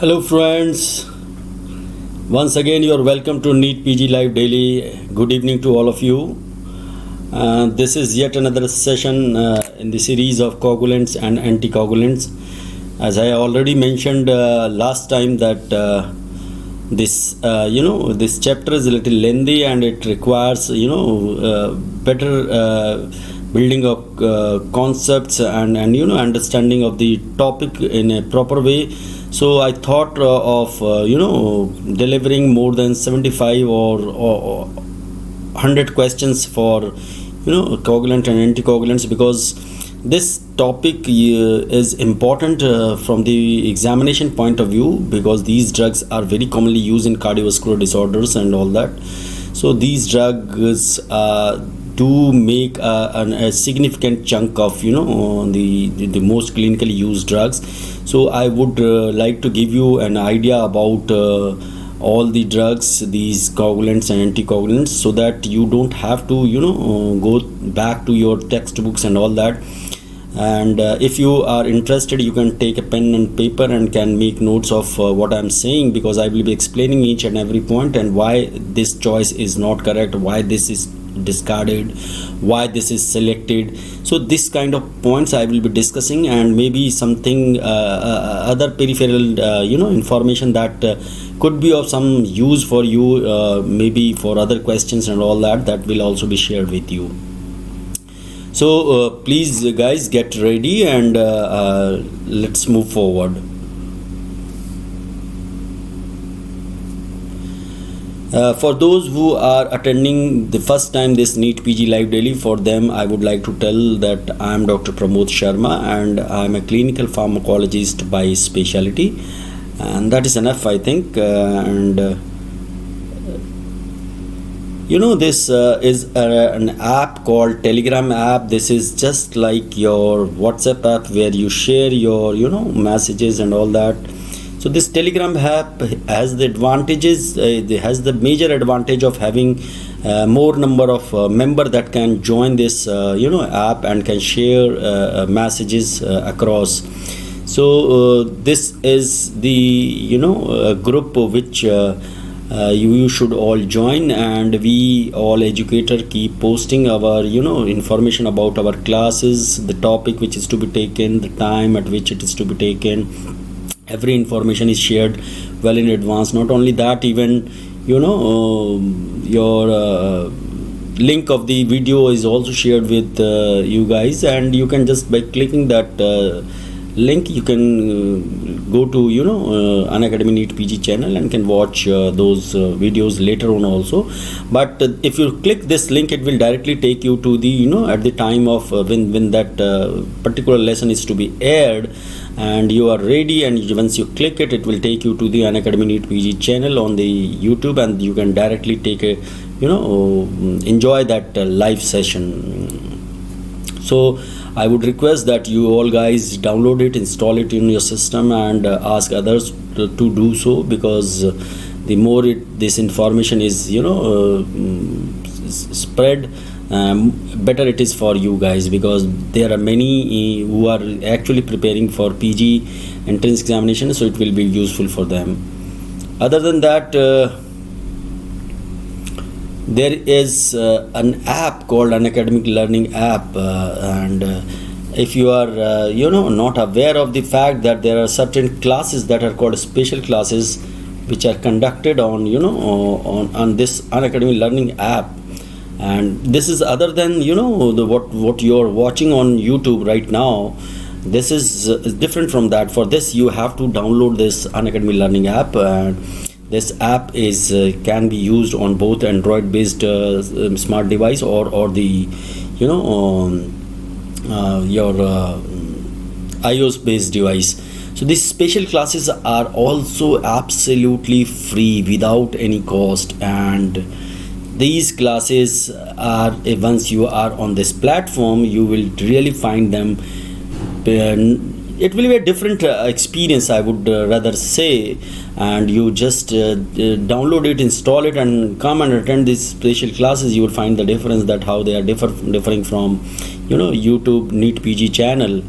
Hello friends, once again you are welcome to NEET PG Live Daily. Good evening to all of you. This is yet another session in the series of coagulants and anticoagulants. As I already mentioned last time that this chapter is a little lengthy and it requires better building of concepts and understanding of the topic in a proper way. So I thought of delivering more than 75 or 100 questions for coagulant and anticoagulants, because this topic is important from the examination point of view, because these drugs are very commonly used in cardiovascular disorders and all that. So these drugs do make a significant chunk of the most clinically used drugs. So I would like to give you an idea about all the drugs, these coagulants and anticoagulants, so that you don't have to go back to your textbooks and all that. And if you are interested, you can take a pen and paper and can make notes of what I'm saying, because I will be explaining each and every point and why this choice is not correct, why this is discarded, why this is selected. So this kind of points I will be discussing, and maybe something other peripheral information that could be of some use for you, maybe for other questions and all that will also be shared with you. So please guys, get ready and let's move forward. For those who are attending the first time this NEET PG Live Daily, for them I would like to tell that I am Dr. Pramod Sharma and I am a clinical pharmacologist by specialty, and that is enough, I think. This is an app called Telegram app. This is just like your WhatsApp app where you share your messages and all that. So this Telegram app has the advantages, it has the major advantage of having more number of member that can join this app and can share messages across. So this is the group which you should all join, and we all educator keep posting our information about our classes, the topic which is to be taken, the time at which it is to be taken. Every information is shared well in advance. Not only that, even your link of the video is also shared with you guys, and you can just by clicking that link you can go to Unacademy NEET PG channel and can watch those videos later on also. But if you click this link, it will directly take you to the at the time of when that particular lesson is to be aired, and you are ready, and once you click it, it will take you to the Unacademy NEET PG channel on the YouTube, and you can directly take a enjoy that live session. So I would request that you all guys download it, install it in your system, and ask others to do so, because the more this information is spread, better it is for you guys, because there are many who are actually preparing for PG entrance examination, so it will be useful for them. Other than that, there is an app called Unacademic Learning app, and if you are not aware of the fact that there are certain classes that are called special classes which are conducted on on this Unacademy Learning app, and this is other than what you're watching on YouTube right now. This is different from that. For this you have to download this Unacademy Learning app, and this app is can be used on both Android based smart device or the your iOS based device. So these special classes are also absolutely free without any cost, and these classes are, once you are on this platform, you will really find them. It will be a different experience, I would rather say, and you just download it, install it, and come and attend these special classes. You will find the difference, that how they are differing from YouTube NEET PG channel,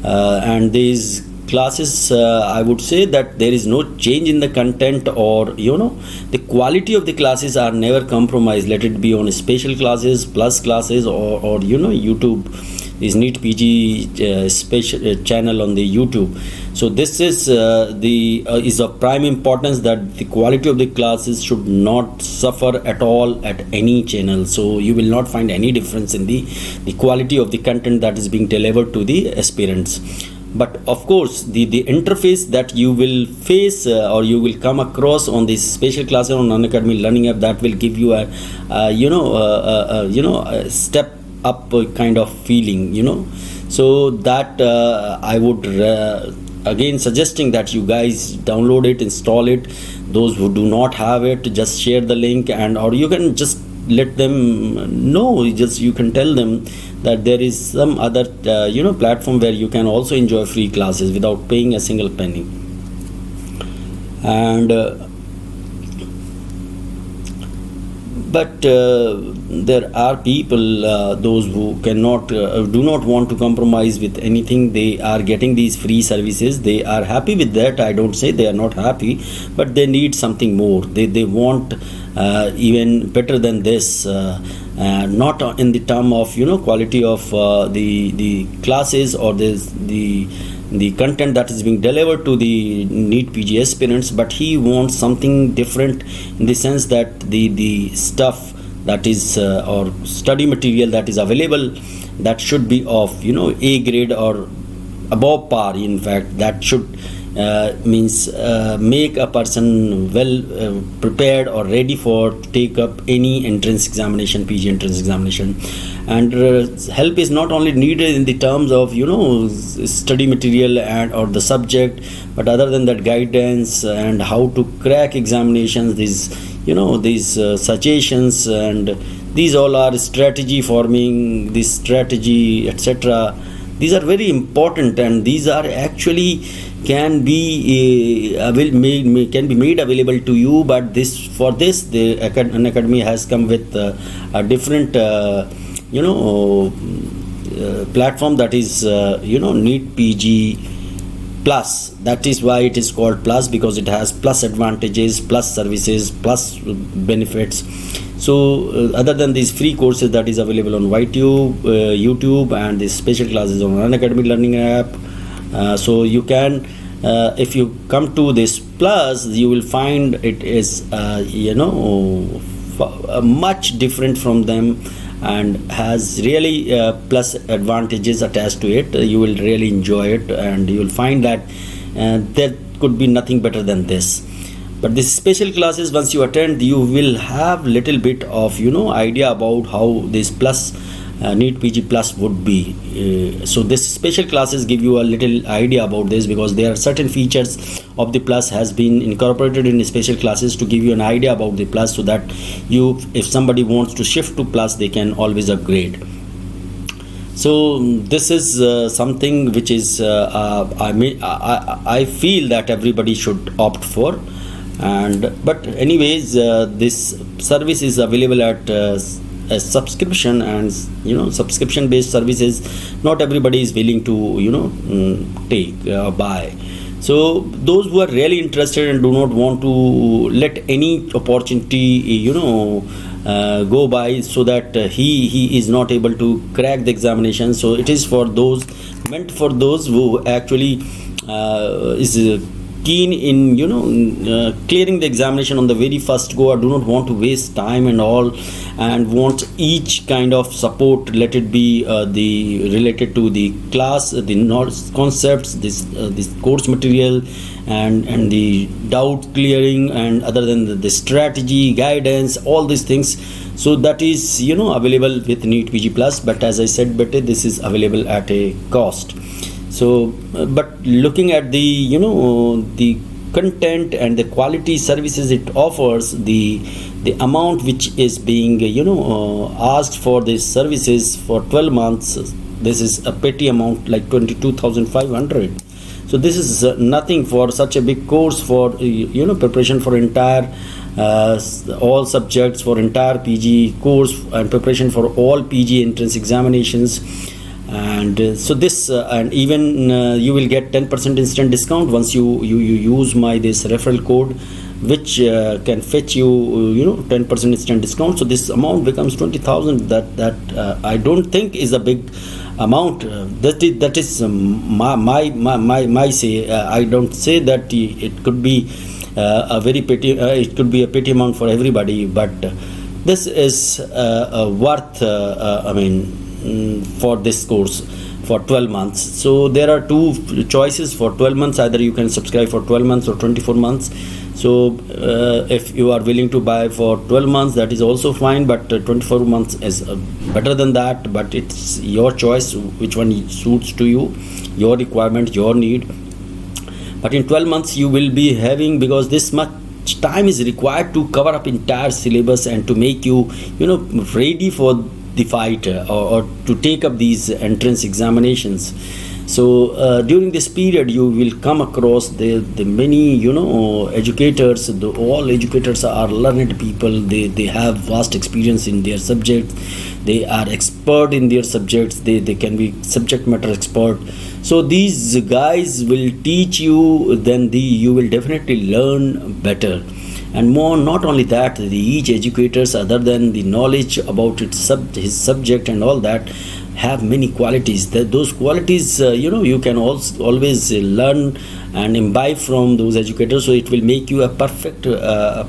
and these classes, I would say that there is no change in the content, or the quality of the classes are never compromised. Let it be on special classes, plus classes, or YouTube, is NEET PG special channel on the YouTube. So this is is of prime importance that the quality of the classes should not suffer at all at any channel. So you will not find any difference in the quality of the content that is being delivered to the aspirants. But of course, the interface that you will face or you will come across on this special classes on Unacademy Learning App, that will give you a step up kind of feeling, so that I would again suggesting that you guys download it, install it. Those who do not have it, just share the link, and or you can just let them know, just you can tell them that there is some other platform where you can also enjoy free classes without paying a single penny. And but there are people, those who cannot do not want to compromise with anything. They are getting these free services, they are happy with that. I don't say they are not happy, but they need something more. They want even better than this, not in the term of quality of the classes or the content that is being delivered to the NEET PG aspirants, but he wants something different in the sense that the stuff that is or study material that is available, that should be of A grade or above par. In fact, that should means make a person well prepared or ready for to take up any entrance examination, PG entrance examination. And help is not only needed in the terms of study material and or the subject, but other than that, guidance and how to crack examinations, these suggestions, and these all are strategy forming, this strategy, etc. These are very important, and these are actually can be made available to you. But for this the Unacademy has come with a different platform, that is NEET PG Plus. That is why it is called Plus, because it has plus advantages, plus services, plus benefits. So other than these free courses that is available on YTube, YouTube, and the special classes on Unacademy Learning App, so you can if you come to this Plus, you will find it is much different from them, and has really plus advantages attached to it. You will really enjoy it, and you will find that there could be nothing better than this. But this special classes, once you attend, you will have little bit of idea about how this plus NEET PG Plus would be. So this special classes give you a little idea about this, because there are certain features of the Plus has been incorporated in special classes to give you an idea about the Plus, so that if somebody wants to shift to Plus, they can always upgrade. So this is something which is I feel that everybody should opt for. But anyways, this service is available at a subscription, and subscription based services not everybody is willing to take or buy. So those who are really interested and do not want to let any opportunity go by, so that he is not able to crack the examination. So it is meant for those who actually is keen in clearing the examination on the very first go, or do not want to waste time and all, and want each kind of support, let it be the related to the class, the knowledge concepts, this course material, and the doubt clearing, and other than the strategy, guidance, all these things. So that is available with NEET PG Plus. But as I said, this is available at a cost. So but looking at the content and the quality services it offers, the amount which is being asked for these services for 12 months, this is a petty amount, like 22,500. So this is nothing for such a big course, for preparation for entire all subjects, for entire PG course, and preparation for all PG entrance examinations. And so this and even you will get 10% instant discount once you use my this referral code, which can fetch you 10% instant discount. So this amount becomes 20,000. That I don't think is a big amount. That is my say. I don't say that it could be a very petty. It could be a petty amount for everybody, but this is worth. For this course for 12 months. So there are two choices for 12 months. Either you can subscribe for 12 months or 24 months. So if you are willing to buy for 12 months, that is also fine, but 24 months is better than that. But it's your choice which one suits to you, your requirement, your need. But in 12 months you will be having, because this much time is required to cover up entire syllabus and to make you ready for the fight, or to take up these entrance examinations. So during this period you will come across the many educators. All educators are learned people. They have vast experience in their subjects. They are expert in their subjects. They can be subject matter expert. So these guys will teach you, then you will definitely learn better. And more, not only that, each educators, other than the knowledge about his subject and all that, have many qualities. Those qualities you can always learn and imbibe from those educators. So it will make you a perfect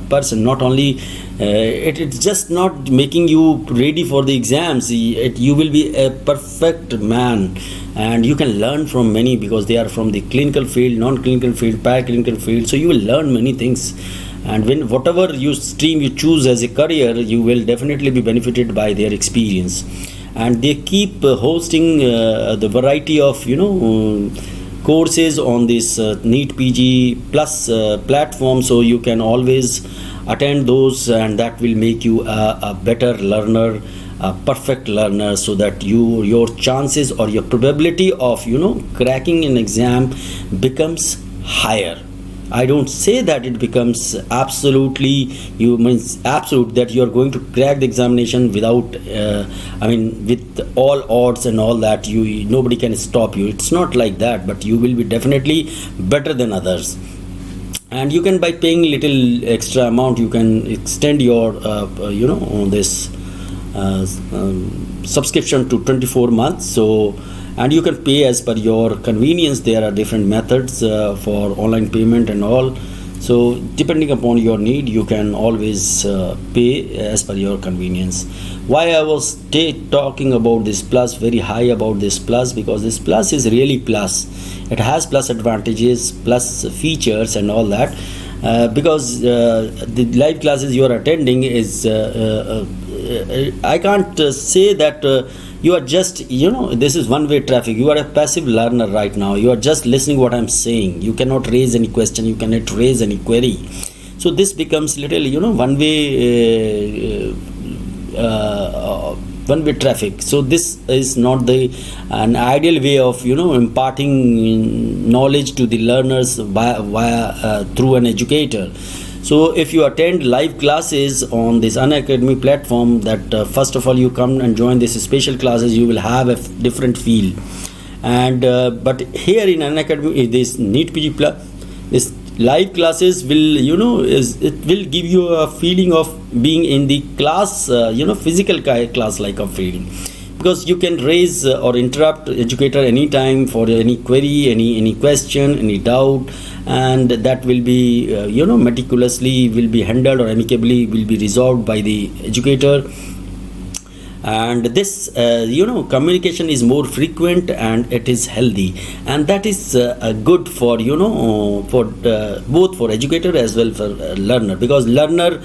person. Not only it's just not making you ready for the exams. You will be a perfect man, and you can learn from many, because they are from the clinical field, non-clinical field, paraclinical field. So you will learn many things. And when whatever stream you choose as a career, you will definitely be benefited by their experience. And they keep hosting the variety of courses on this NEET PG Plus platform. So you can always attend those, and that will make you a better learner, a perfect learner, so that your chances or your probability of cracking an exam becomes higher. I don't say that it becomes absolute that you are going to crack the examination without with all odds and all that. Nobody can stop you. It's not like that, but you will be definitely better than others. And you can, by paying little extra amount, you can extend your this subscription to 24 months. So, and you can pay as per your convenience. There are different methods for online payment and all. So depending upon your need, you can always pay as per your convenience. Why I was talking about this plus, very high about this plus, because this plus is really plus. It has plus advantages, plus features and all that. Because the live classes you are attending is I can't say that you are just this is one way traffic. You are a passive learner right now. You are just listening what I'm saying. You cannot raise any question, you cannot raise any query. So this becomes little one way traffic. So this is not an ideal way of imparting knowledge to the learners via through an educator. So if you attend live classes on this Unacademy platform, that first of all you come and join these special classes, you will have a different feel. And but here in Unacademy, this NEET PG Plus, this live classes will it will give you a feeling of being in the class, physical class like a feeling, because you can raise or interrupt educator anytime for any query, any question, any doubt, and that will be meticulously will be handled, or amicably will be resolved by the educator. And this communication is more frequent and it is healthy, and that is good for for both for educator as well for learner, because learner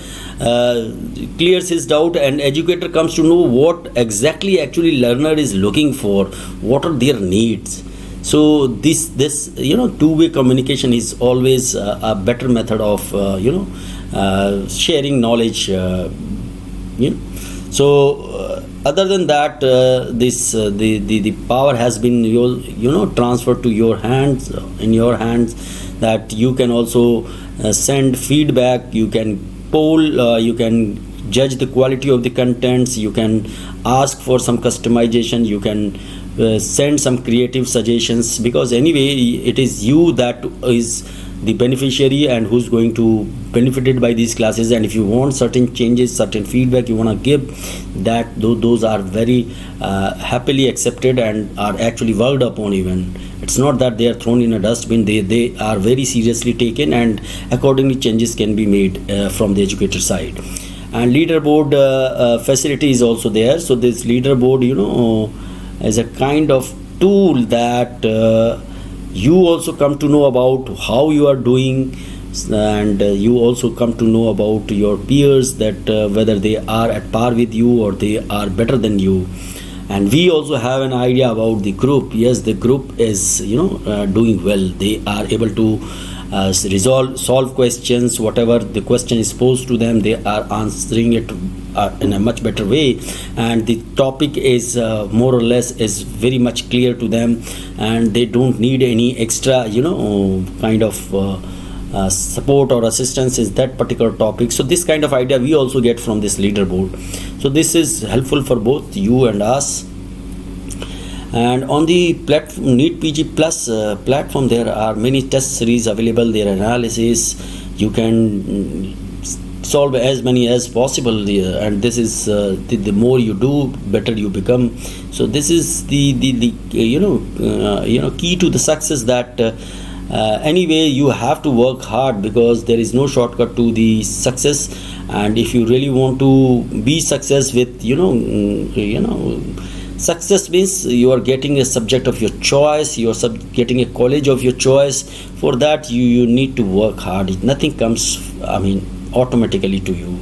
clears his doubt and educator comes to know what exactly actually learner is looking for, what are their needs. So this two-way communication is always a better method of sharing knowledge. So other than that, the power has been transferred to your hands, in your hands, that you can also send feedback, you can poll, you can judge the quality of the contents, you can ask for some customization, you can send some creative suggestions, because anyway it is you that is the beneficiary and who's going to benefited by these classes. And if you want certain changes, certain feedback you want to give, that those are very happily accepted and are actually worked upon. Even it's not that they are thrown in a dustbin, they are very seriously taken, and accordingly changes can be made from the educator side. And leaderboard facility is also there. So this leaderboard, is a kind of tool that you also come to know about how you are doing, and you also come to know about your peers, that whether they are at par with you or they are better than you. And we also have an idea about the group. Yes, the group is doing well. They are able to solve questions. Whatever the question is posed to them, they are answering it in a much better way, and the topic is more or less is very much clear to them, and they don't need any extra kind of support or assistance is that particular topic. So this kind of idea we also get from this leaderboard. So this is helpful for both you and us. And on the platform, NEET PG Plus platform, there are many test series available, their analysis. You can solve as many as possible, and this is the more you do, better you become. So this is the key to the success, that anyway you have to work hard, because there is no shortcut to the success. And if you really want to be success with success means you are getting a subject of your choice, you are getting a college of your choice. For that you need to work hard. Nothing comes automatically to you.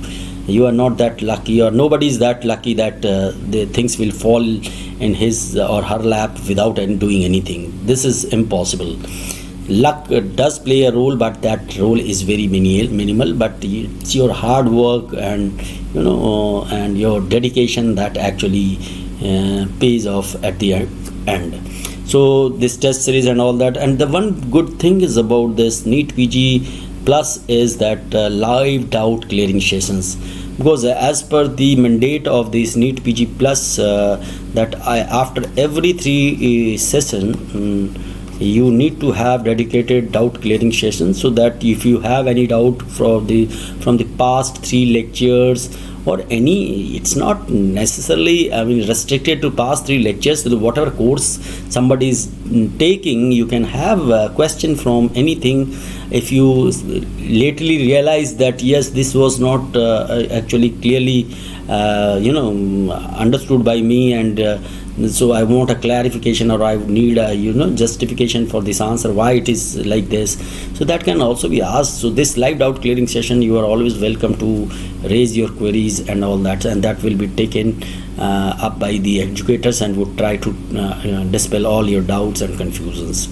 You are not that lucky, or nobody is that lucky that the things will fall in his or her lap without doing anything. This is impossible. Luck does play a role, but that role is very minimal. But it's your hard work and and your dedication that actually pays off at the end. So this test series and all that. And the one good thing is about this NEET PG Plus is that live doubt clearing sessions, because as per the mandate of this NEET PG Plus, that after every 3 session you need to have dedicated doubt clearing sessions, so that if you have any doubt from the past 3 lectures or any, it's not necessarily restricted to past 3 lectures. So whatever course somebody is taking, you can have a question from anything. If you lately realize that yes, this was not actually clearly understood by me, and so I want a clarification, or I need a justification for this answer, why it is like this. So that can also be asked. So this live doubt clearing session, you are always welcome to raise your queries and all that, and that will be taken up by the educators and would try to dispel all your doubts and confusions.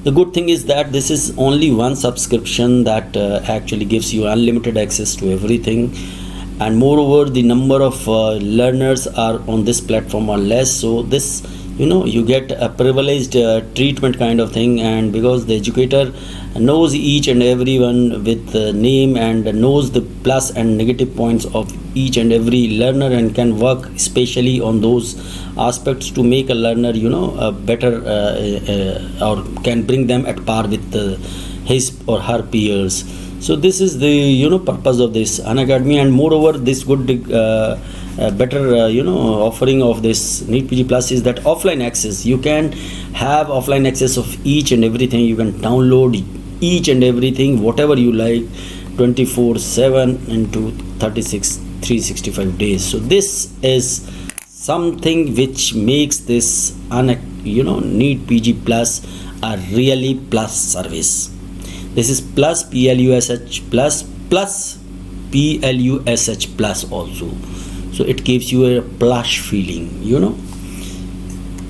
The good thing is that this is only one subscription that actually gives you unlimited access to everything. And moreover, the number of learners are on this platform are less. So this, you get a privileged treatment kind of thing. And because the educator knows each and everyone with name, and knows the plus and negative points of each and every learner, and can work especially on those aspects to make a learner better, or can bring them at par with his or her peers. So this is the purpose of this Unacademy. And moreover, this good better offering of this NEET PG Plus is that offline access. You can have offline access of each and everything. You can download each and everything, whatever you like, 24/7 into 365 days. So this is something which makes this NEET PG Plus a really plus service. This is plus PLUSH plus PLUSH plus also. So it gives you a plush feeling,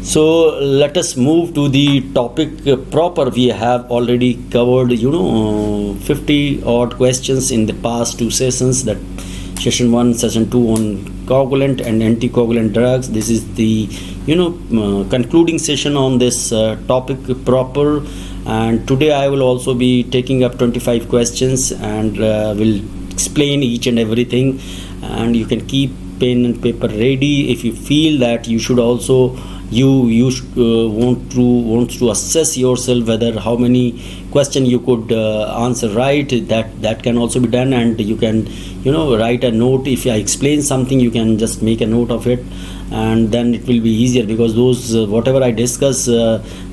So let us move to the topic proper. We have already covered 50 odd questions in the past 2 sessions, that session 1, session 2 on coagulant and anticoagulant drugs. This is the concluding session on this topic proper. And today I will also be taking up 25 questions, and will explain each and everything. And you can keep pen and paper ready if you feel that you should also wants to assess yourself whether how many question you could answer right. That can also be done, and you can write a note. If I explain something, you can just make a note of it, and then it will be easier, because those whatever I discuss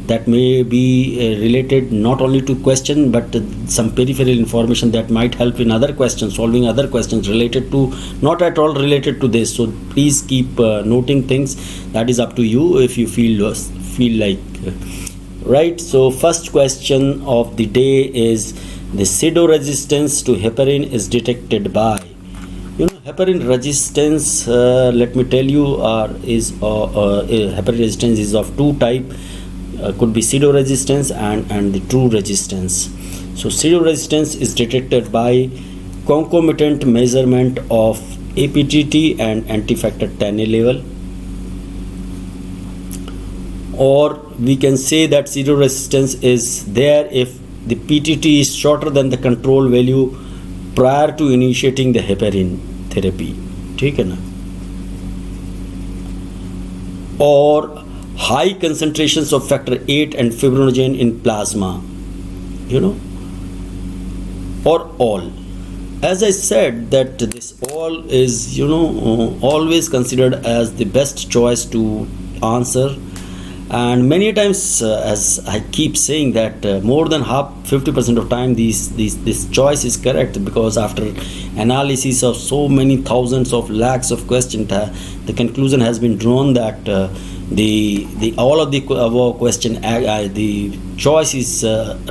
that may be related not only to question, but some peripheral information that might help in other questions, solving other questions related to, not at all related to this. So please keep noting things. That is up to you if you feel like right. So first question of the day is, the pseudo resistance to heparin is detected by, heparin resistance, let me tell you, heparin resistance is of two type. Could be pseudo resistance and the true resistance. So pseudo resistance is detected by concomitant measurement of APTT and anti-factor Xa level, or we can say that pseudo resistance is there if the PTT is shorter than the control value prior to initiating the heparin therapy. ठीक है ना? Or high concentrations of factor 8 and fibrinogen in plasma, or all. As I said, that this all is always considered as the best choice to answer, and many times as I keep saying that more than 50% of time this choice is correct, because after analysis of so many thousands of lakhs of questions, the conclusion has been drawn that the all of the above question the choice is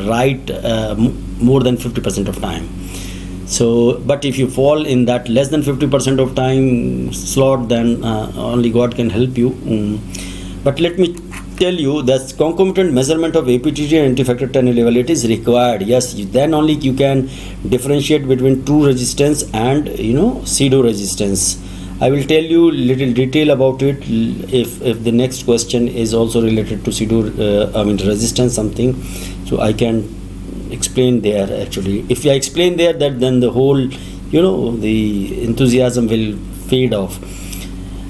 right more than 50% of time. So but if you fall in that less than 50% of time slot, then only God can help you. But let me tell you that concomitant measurement of APTT and anti-factor Xa level, it is required. Yes, then only you can differentiate between true resistance and pseudo resistance. I will tell you little detail about it if the next question is also related to pseudo resistance something, so I can explain there. Actually, if I explain there, that then the whole the enthusiasm will fade off.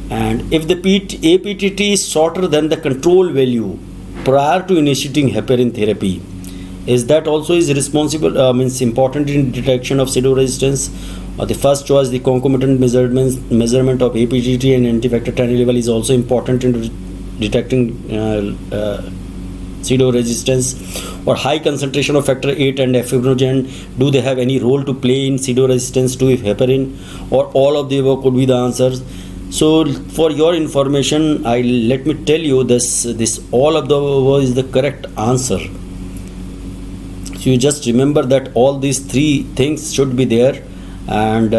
And if the APTT is shorter than the control value prior to initiating heparin therapy, is that also is responsible, important in detection of pseudo resistance? Or the first choice, the concomitant measurement of APTT and anti-factor Xa level is also important in detecting pseudo resistance? Or high concentration of factor 8 and fibrinogen, do they have any role to play in pseudo resistance to heparin? Or all of the above could be the answers. So for your information, let me tell you this all of the above is the correct answer. So you just remember that all these three things should be there, and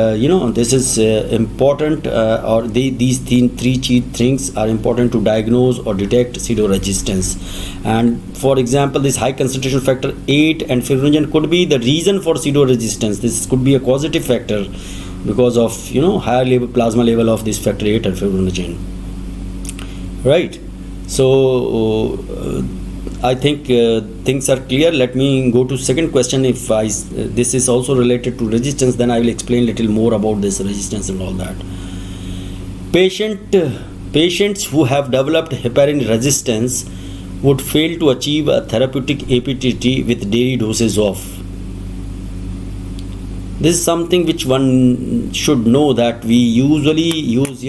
this is important, or these three things are important to diagnose or detect pseudo resistance. And for example, this high concentration factor 8 and fibrinogen could be the reason for pseudo resistance. This could be a causative factor because of higher plasma level of this factor 8 and fibrinogen, right? So I think things are clear. Let me go to second question. If this is also related to resistance, then I will explain little more about this resistance and all that. Patients who have developed heparin resistance would fail to achieve a therapeutic APTT with daily doses of. This is something which one should know, that we usually use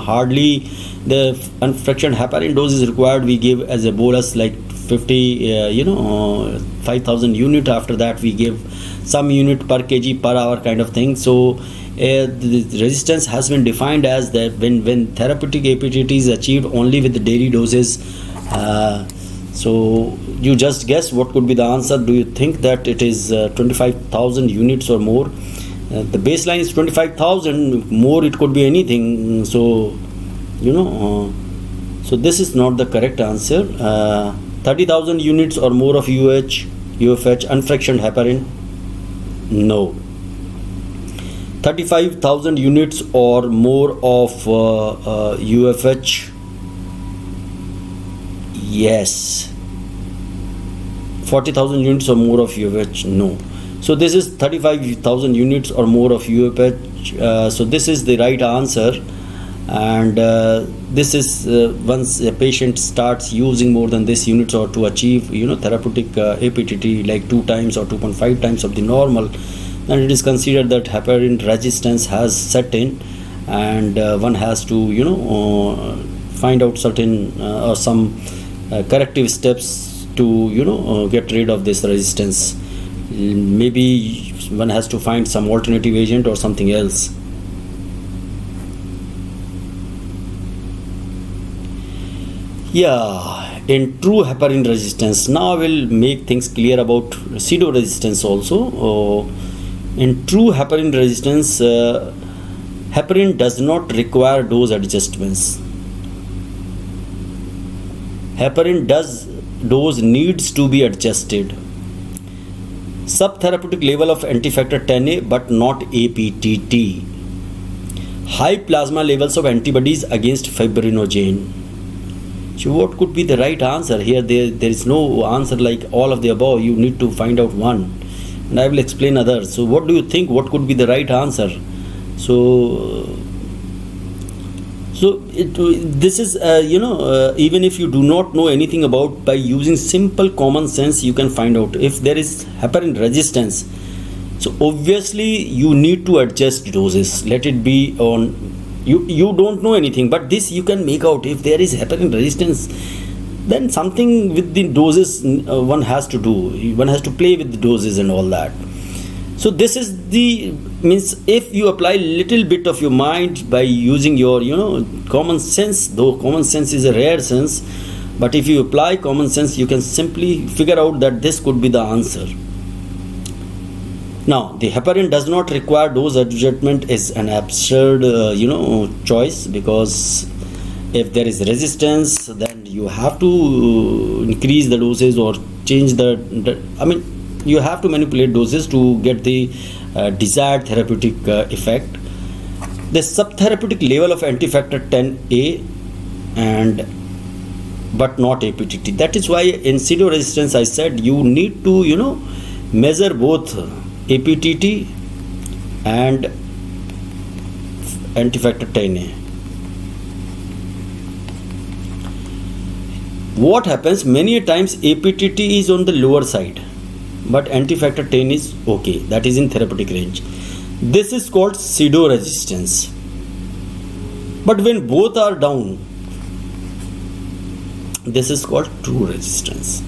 hardly the unfractionated heparin dose is required. We give as a bolus like 5,000 unit. After that we give some unit per kg per hour kind of thing. So the resistance has been defined as that when therapeutic APTT is achieved only with the daily doses. So you just guess what could be the answer. Do you think that it is 25,000 units or more? The baseline is 25,000, more it could be anything. So so this is not the correct answer. 30,000 units or more of UFH unfractionated heparin, no. 35,000 units or more of UFH, yes. 40,000 units or more of UFH, no. So this is 35,000 units or more of UFH. So this is the right answer, and this is once a patient starts using more than this units or to achieve therapeutic APTT like 2 times or 2.5 times of the normal, then it is considered that heparin resistance has set in, and one has to find out certain or some corrective steps to get rid of this resistance. Maybe one has to find some alternative agent or something else. Yeah, in true heparin resistance, now I will make things clear about pseudo resistance also. In true heparin resistance, heparin does not require dose adjustments. Heparin dose needs to be adjusted. Subtherapeutic level of anti-factor 10A but not APTT. High plasma levels of antibodies against fibrinogen. So what could be the right answer here? There is no answer like all of the above. You need to find out one, and I will explain others. So what do you think? What could be the right answer? This is even if you do not know anything about, by using simple common sense you can find out if there is heparin resistance. So obviously you need to adjust doses. Let it be on, you don't know anything, but this you can make out. If there is heparin resistance, then something with the doses one has to do. One has to play with the doses and all that. So this is means if you apply little bit of your mind by using your common sense, though common sense is a rare sense, but if you apply common sense, you can simply figure out that this could be the answer. Now, the heparin does not require dose adjustment is an absurd choice, because if there is resistance, then you have to increase the doses or change you have to manipulate doses to get the desired therapeutic effect. The subtherapeutic level of anti-factor 10A but not APTT. That is why in pseudo resistance I said you need to measure both APTT and anti-factor 10A. What happens many times, APTT is on the lower side, but anti-factor 10 is okay, that is in therapeutic range. This is called pseudo resistance. But when both are down, this is called true resistance.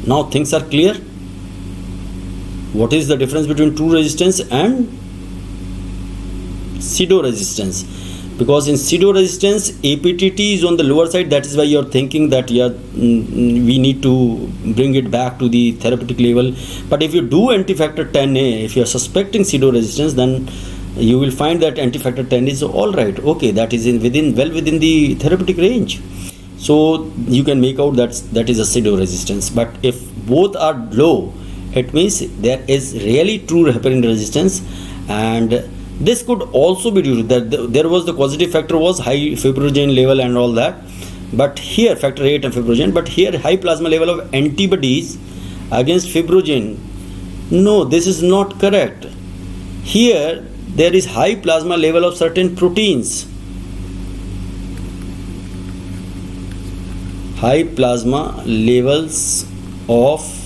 Now things are clear. What is the difference between true resistance and pseudo resistance? Because in pseudo resistance, APTT is on the lower side. That is why you are thinking that we need to bring it back to the therapeutic level. But if you do anti-factor 10A, if you are suspecting pseudo resistance, then you will find that anti-factor 10 is all right. Okay, that is well within the therapeutic range. So you can make out that is a pseudo resistance. But if both are low, it means there is really true heparin resistance, and this could also be due to that there was the causative factor was high fibrinogen level and all that, but here factor 8 and fibrinogen, but here high plasma level of antibodies against fibrinogen. No, this is not correct. Here there is high plasma level of certain proteins. High plasma levels of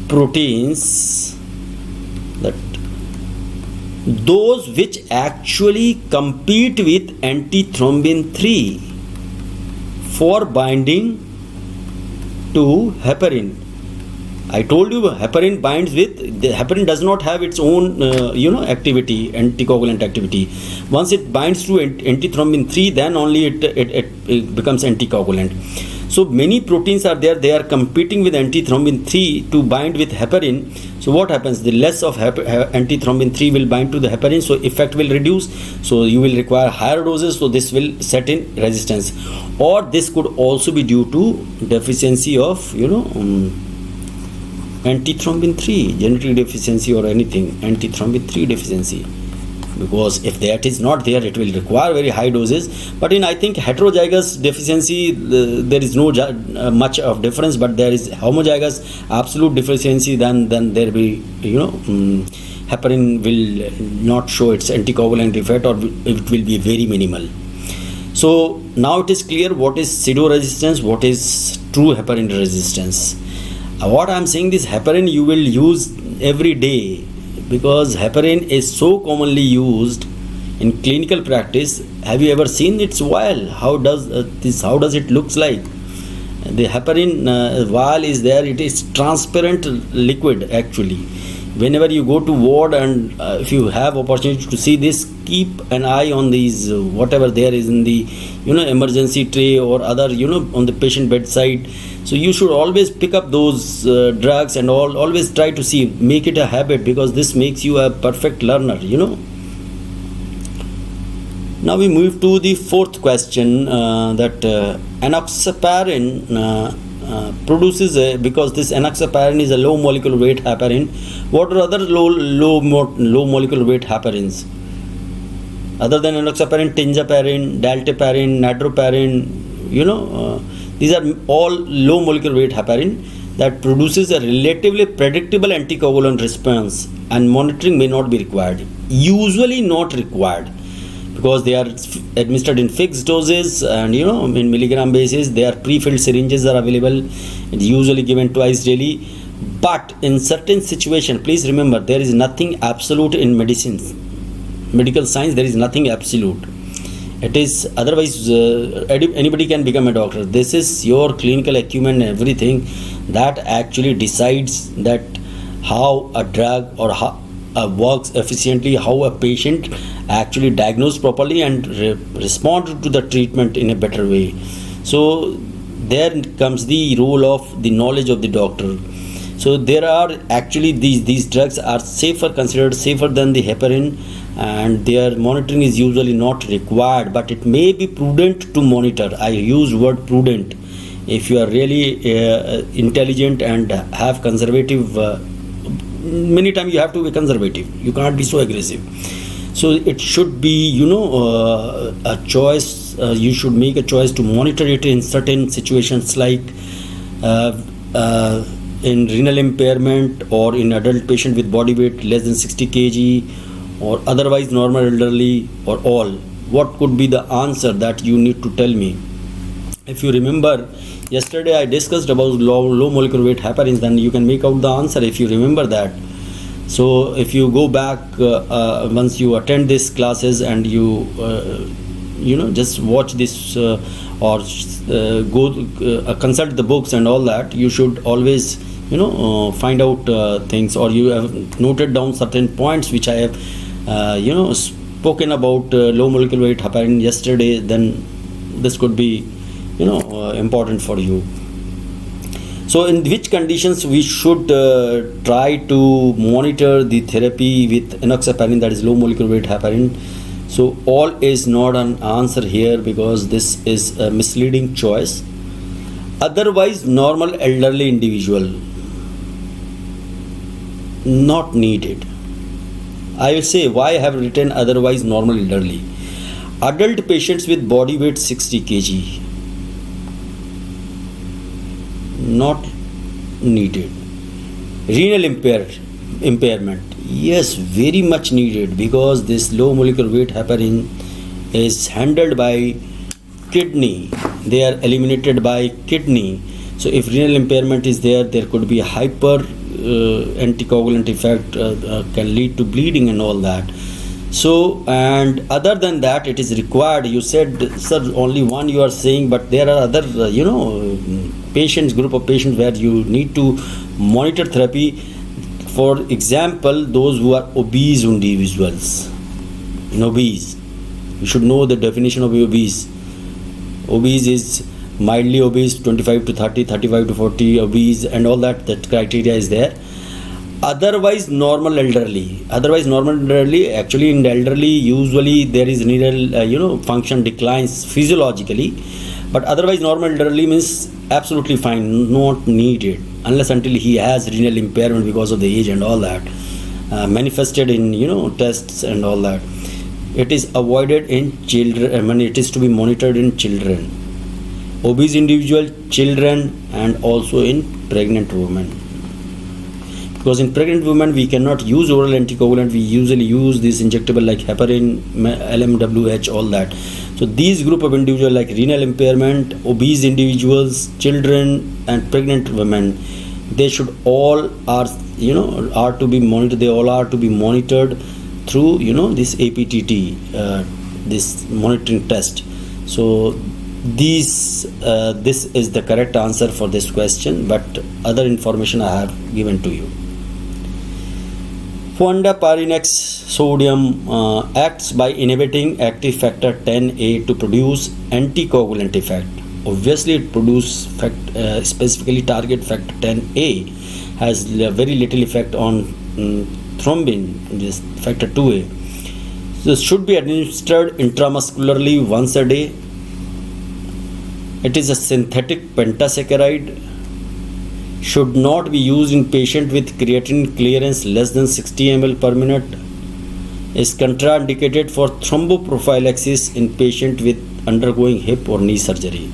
proteins, that those which actually compete with antithrombin 3 for binding to heparin. I told you heparin binds with, the heparin does not have its own activity, anticoagulant activity. Once it binds to antithrombin 3, then only it becomes anticoagulant. So many proteins are there, they are competing with antithrombin 3 to bind with heparin. So what happens? The less of antithrombin 3 will bind to the heparin, so effect will reduce. So you will require higher doses, so this will set in resistance. Or this could also be due to deficiency of antithrombin 3, genetic deficiency or anything, antithrombin 3 deficiency. Because if that is not there, it will require very high doses. But in, I think, heterozygous deficiency, there is no much of difference, but there is homozygous absolute deficiency, then there will heparin will not show its anticoagulant effect, or it will be very minimal. So now it is clear what is pseudo resistance, what is true heparin resistance. What I am saying, this heparin you will use every day, because heparin is so commonly used in clinical practice. Have you ever seen its vial? How does it looks like? The heparin vial is there. It is transparent liquid actually. Whenever you go to ward, and if you have opportunity to see this, keep an eye on these whatever there is in the emergency tray or other on the patient bedside. So you should always pick up those drugs and always try to see, make it a habit, because this makes you a perfect learner. Now we move to the fourth question, that enoxaparin produces because this enoxaparin is a low molecular weight heparin. What are other low molecular weight heparins other than enoxaparin? Tinzaparin, dalteparin, natroparin, these are all low molecular weight heparin that produces a relatively predictable anticoagulant response, and monitoring may not be required. Usually not required, because they are administered in fixed doses and in milligram basis. They are pre-filled syringes are available. It's usually given twice daily. But in certain situations, please remember, there is nothing absolute in medical science. There is nothing absolute. It is otherwise anybody can become a doctor. This is your clinical acumen and everything that actually decides that how a drug or how works efficiently, how a patient actually diagnosed properly and respond to the treatment in a better way. So there comes the role of the knowledge of the doctor. So there are actually these drugs are considered safer than the heparin, and their monitoring is usually not required, but it may be prudent to monitor. I use word prudent. If you are really intelligent and have conservative, many times you have to be conservative. You can't be so aggressive. So it should be a choice. You should make a choice to monitor it in certain situations, like in renal impairment, or in adult patient with body weight less than 60 kg, or otherwise normal elderly, or all. What could be the answer that you need to tell me? If you remember, yesterday I discussed about low molecular weight heparins, then you can make out the answer if you remember that. So if you go back once you attend these classes and you just watch this or go consult the books and all that, you should always find out things, or you have noted down certain points which I have spoken about low molecular weight heparin yesterday. Then this could be important for you. So in which conditions we should try to monitor the therapy with enoxaparin, that is low molecular weight heparin? So all is not an answer here, because this is a misleading choice. Otherwise normal elderly individual, not needed. I will say why I have written otherwise normal elderly. Adult patients with body weight 60 kg, not needed. Renal impairment, yes, very much needed, because this low molecular weight heparin is handled by kidney. They are eliminated by kidney. So if renal impairment is there, there could be a hyper anticoagulant effect, can lead to bleeding and all that. So, and other than that, it is required. You said, sir, only one you are saying, but there are other patients, group of patients where you need to monitor therapy. For example, those who are obese individuals. Obese, you should know the definition of obese. Obese is mildly obese, 25 to 30, 35 to 40 obese, and all that criteria is there. Otherwise normal elderly, actually in elderly usually there is renal function declines physiologically, but otherwise normal elderly means absolutely fine, not needed, unless until he has renal impairment because of the age and all that, manifested in tests and all that. It is avoided in children. It is to be monitored in children, obese individual, children, and also in pregnant women. Because in pregnant women we cannot use oral anticoagulant, we usually use this injectable like heparin, LMWH, all that. So these group of individuals like renal impairment, obese individuals, children and pregnant women, they should all are to be monitored. They all are to be monitored through this APTT, this monitoring test. So this is the correct answer for this question, but other information I have given to you. Fondaparinux sodium acts by inhibiting active factor 10A to produce anticoagulant effect. Obviously, it produces specifically target factor 10A has very little effect on thrombin, this factor 2A. So this should be administered intramuscularly once a day. It is a synthetic pentasaccharide. Should not be used in patient with creatinine clearance less than 60 ml per minute. Is contraindicated for thromboprophylaxis in patient with undergoing hip or knee surgery.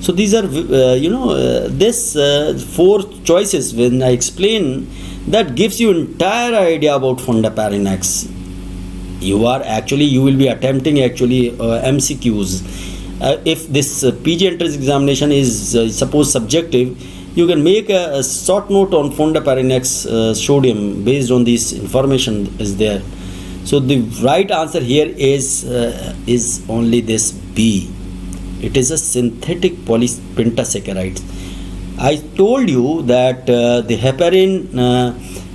So these are this 4 choices when I explain, that gives you entire idea about Fondaparinux. You will be attempting MCQs. If this PG entrance examination is suppose subjective, you can make a short note on Fondaparinux sodium based on this information is there. So the right answer here is only this B. It is a synthetic pentasaccharide. I told you that the heparin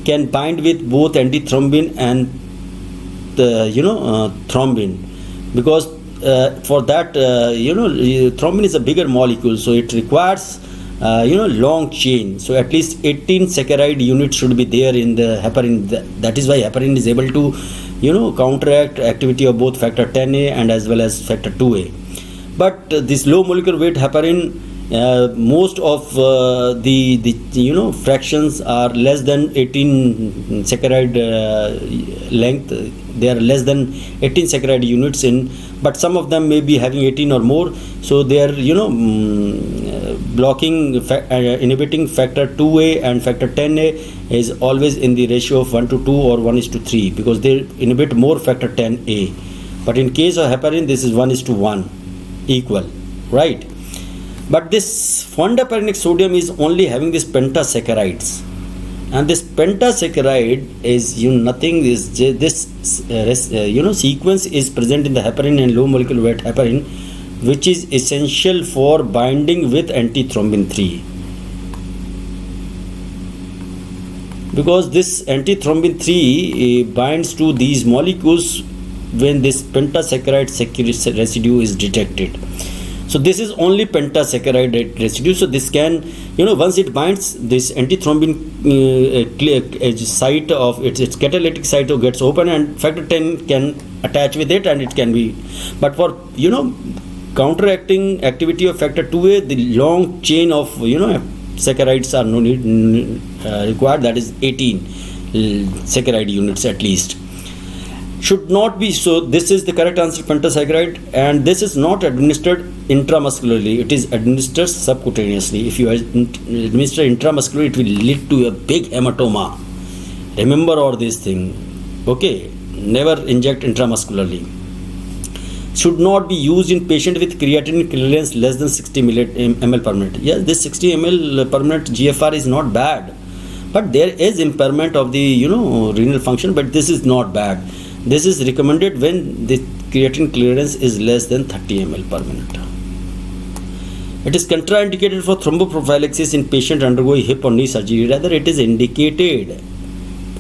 can bind with both antithrombin and thrombin, because for that thrombin is a bigger molecule, so it requires long chain. So at least 18 saccharide units should be there in the heparin. That is why heparin is able to counteract activity of both factor 10A and as well as factor 2A. But this low molecular weight heparin, most of the fractions are less than 18 saccharide length. They are less than 18 saccharide units in, but some of them may be having 18 or more. So they are inhibiting factor 2A and factor 10A is always in the ratio of 1:2 or 1:3, because they inhibit more factor 10A. But in case of heparin, this is 1:1 equal, right? But this Fondaparinux sodium is only having this pentasaccharides, and this pentasaccharide is nothing. Is this sequence is present in the heparin and low molecular weight heparin, which is essential for binding with antithrombin 3. Because this antithrombin 3 binds to these molecules when this pentasaccharide residue is detected. So this is only pentasaccharide residue. So this can, once it binds, this antithrombin site of its catalytic site gets open, and factor 10 can attach with it, and it can be. But for counteracting activity of factor 2A, the long chain of saccharides are required. That is 18 saccharide units at least. Should not be. So this is the correct answer, pentasaccharide, and this is not administered intramuscularly. It is administered subcutaneously. If you administer intramuscularly, it will lead to a big hematoma. Remember all this thing. Okay, never inject intramuscularly. Should not be used in patient with creatinine clearance less than 60 ml per minute. Yes, this 60 ml per minute GFR is not bad, but there is impairment of the renal function, but this is not bad. This is recommended when the creatinine clearance is less than 30 ml per minute. It is contraindicated for thromboprophylaxis in patient undergoing hip or knee surgery. Rather, it is indicated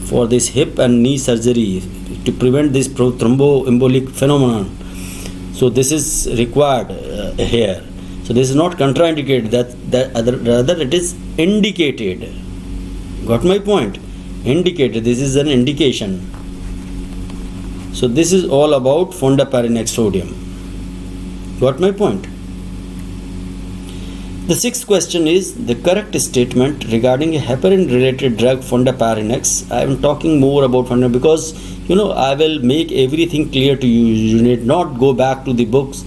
for this hip and knee surgery to prevent this thromboembolic phenomenon. So this is required here. So this is not contraindicated. Rather it is indicated. Got my point? Indicated. This is an indication. So this is all about Fondaparinux sodium. Got my point? The 6th question is the correct statement regarding a heparin related drug Fondaparinux. I am talking more about Fondaparinux because I will make everything clear to you. You need not go back to the books.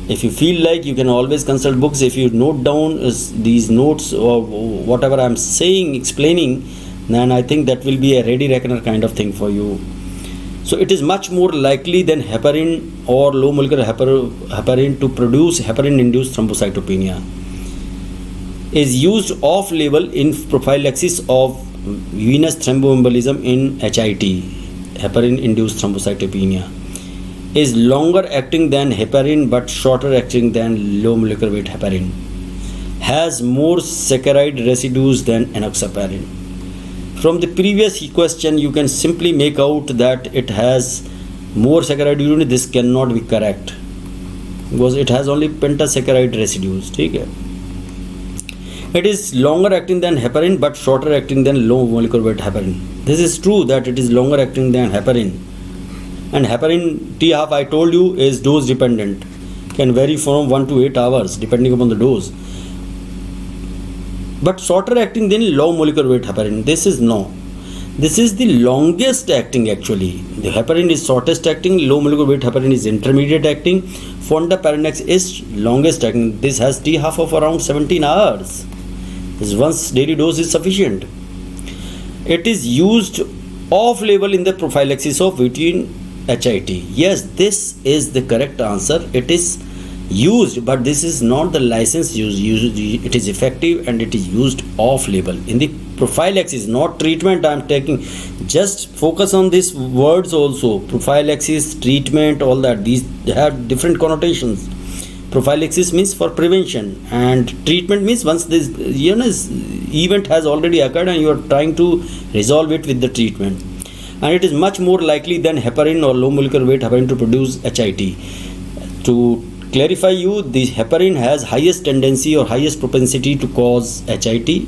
If you feel like, you can always consult books. If you note down these notes or whatever I am saying, explaining, then I think that will be a ready reckoner kind of thing for you. So it is much more likely than heparin or low molecular heparin to produce heparin-induced thrombocytopenia. Is used off-label in prophylaxis of venous thromboembolism in HIT, heparin-induced thrombocytopenia. Is longer acting than heparin but shorter acting than low molecular weight heparin. Has more saccharide residues than enoxaparin. From the previous question, you can simply make out that it has more saccharide unit. This cannot be correct because it has only pentasaccharide residues. Okay? It is longer acting than heparin but shorter acting than low molecular weight heparin. This is true that it is longer acting than heparin. And heparin T-half, I told you, is dose dependent. Can vary from 1 to 8 hours depending upon the dose. But shorter acting than low molecular weight heparin. This is no. This is the longest acting actually. The heparin is shortest acting, low molecular weight heparin is intermediate acting, fondaparinux is longest acting. This has T-half of around 17 hours. This once daily dose is sufficient. It is used off-label in the prophylaxis of VT in HIT. Yes, this is the correct answer. It is used, but this is not the licensed use. It is effective and it is used off-label in the prophylaxis, not treatment. I am taking, just focus on these words also. Prophylaxis, treatment, all that, these have different connotations. Prophylaxis means for prevention and treatment means once this event has already occurred and you are trying to resolve it with the treatment. And it is much more likely than heparin or low molecular weight heparin to produce HIT. To clarify you, the heparin has highest tendency or highest propensity to cause HIT,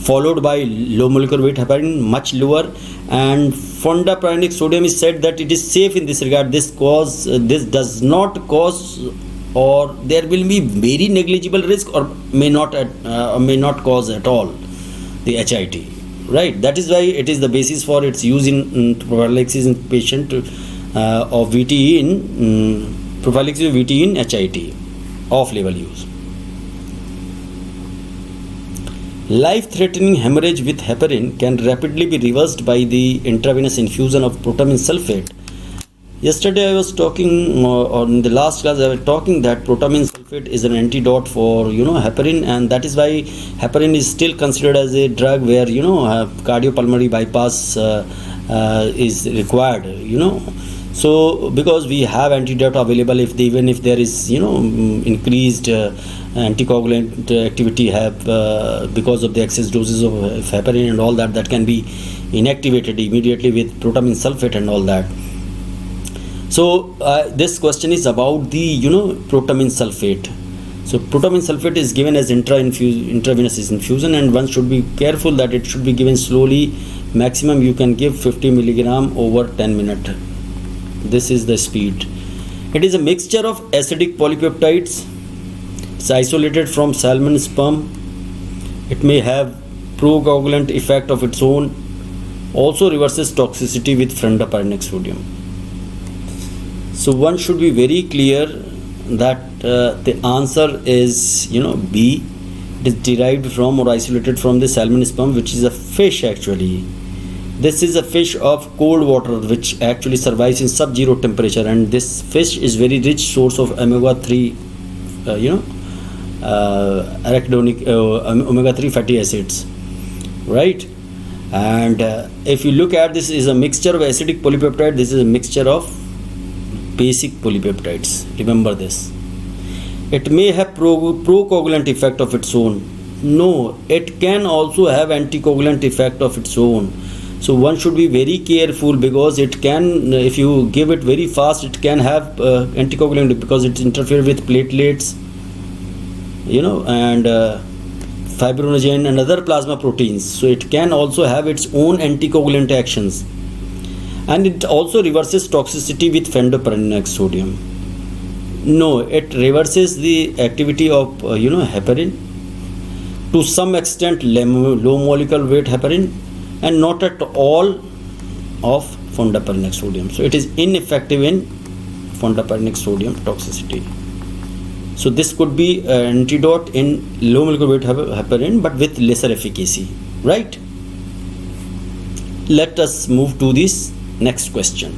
followed by low molecular weight heparin, much lower, and fondaparinux sodium is said that it is safe in this regard. This does not cause, or there will be very negligible risk, or may not cause at all the HIT. Right, that is why it is the basis for its use in prophylaxis in patient of VTE in prophylaxis of VTE in HIT, off-label use. Life-threatening hemorrhage with heparin can rapidly be reversed by the intravenous infusion of protamine sulfate. Yesterday I was talking, or in the last class I was talking that protamine sulfate is an antidote for heparin, and that is why heparin is still considered as a drug where cardiopulmonary bypass is required. So because we have antidote available, even if there is increased anticoagulant activity because of the excess doses of heparin and all that can be inactivated immediately with protamine sulfate and all that. So this question is about the protamine sulfate. So protamine sulfate is given as intravenous infusion, and one should be careful that it should be given slowly. Maximum you can give 50 milligram over 10 minutes. This is the speed. It is a mixture of acidic polypeptides. It's isolated from salmon sperm. It may have procoagulant effect of its own. Also reverses toxicity with fondaparinux sodium. So one should be very clear that the answer is B. It is derived from or isolated from the salmon sperm, which is a fish actually. This is a fish of cold water which actually survives in sub-zero temperature, and this fish is very rich source of omega-3 arachidonic omega-3 fatty acids, right? And if you look at this, is a mixture of acidic polypeptide. This is a mixture of basic polypeptides. Remember this. It may have procoagulant effect of its own. No, it can also have anticoagulant effect of its own. So one should be very careful, because it can, if you give it very fast, it can have anticoagulant, because it interferes with platelets, and fibrinogen and other plasma proteins. So it can also have its own anticoagulant actions. And it also reverses toxicity with fondaparinux sodium. No, it reverses the activity of heparin to some extent, low molecular weight heparin, and not at all of fondaparinux sodium. So it is ineffective in fondaparinux sodium toxicity. So this could be an antidote in low molecular weight heparin, but with lesser efficacy, right? Let us move to this next question.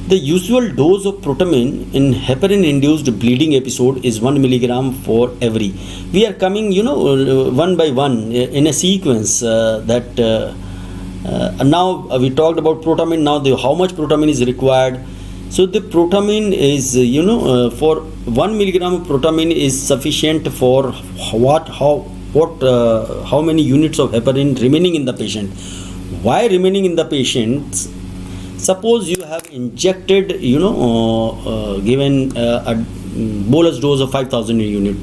The usual dose of protamine in heparin-induced bleeding episode is 1 milligram for every. We are coming, one by one in a sequence now we talked about protamine. Now how much protamine is required. So the protamine is, for 1 milligram of protamine is sufficient for how many units of heparin remaining in the patient. Why remaining in the patient? Suppose you have injected, given a bolus dose of 5000 unit,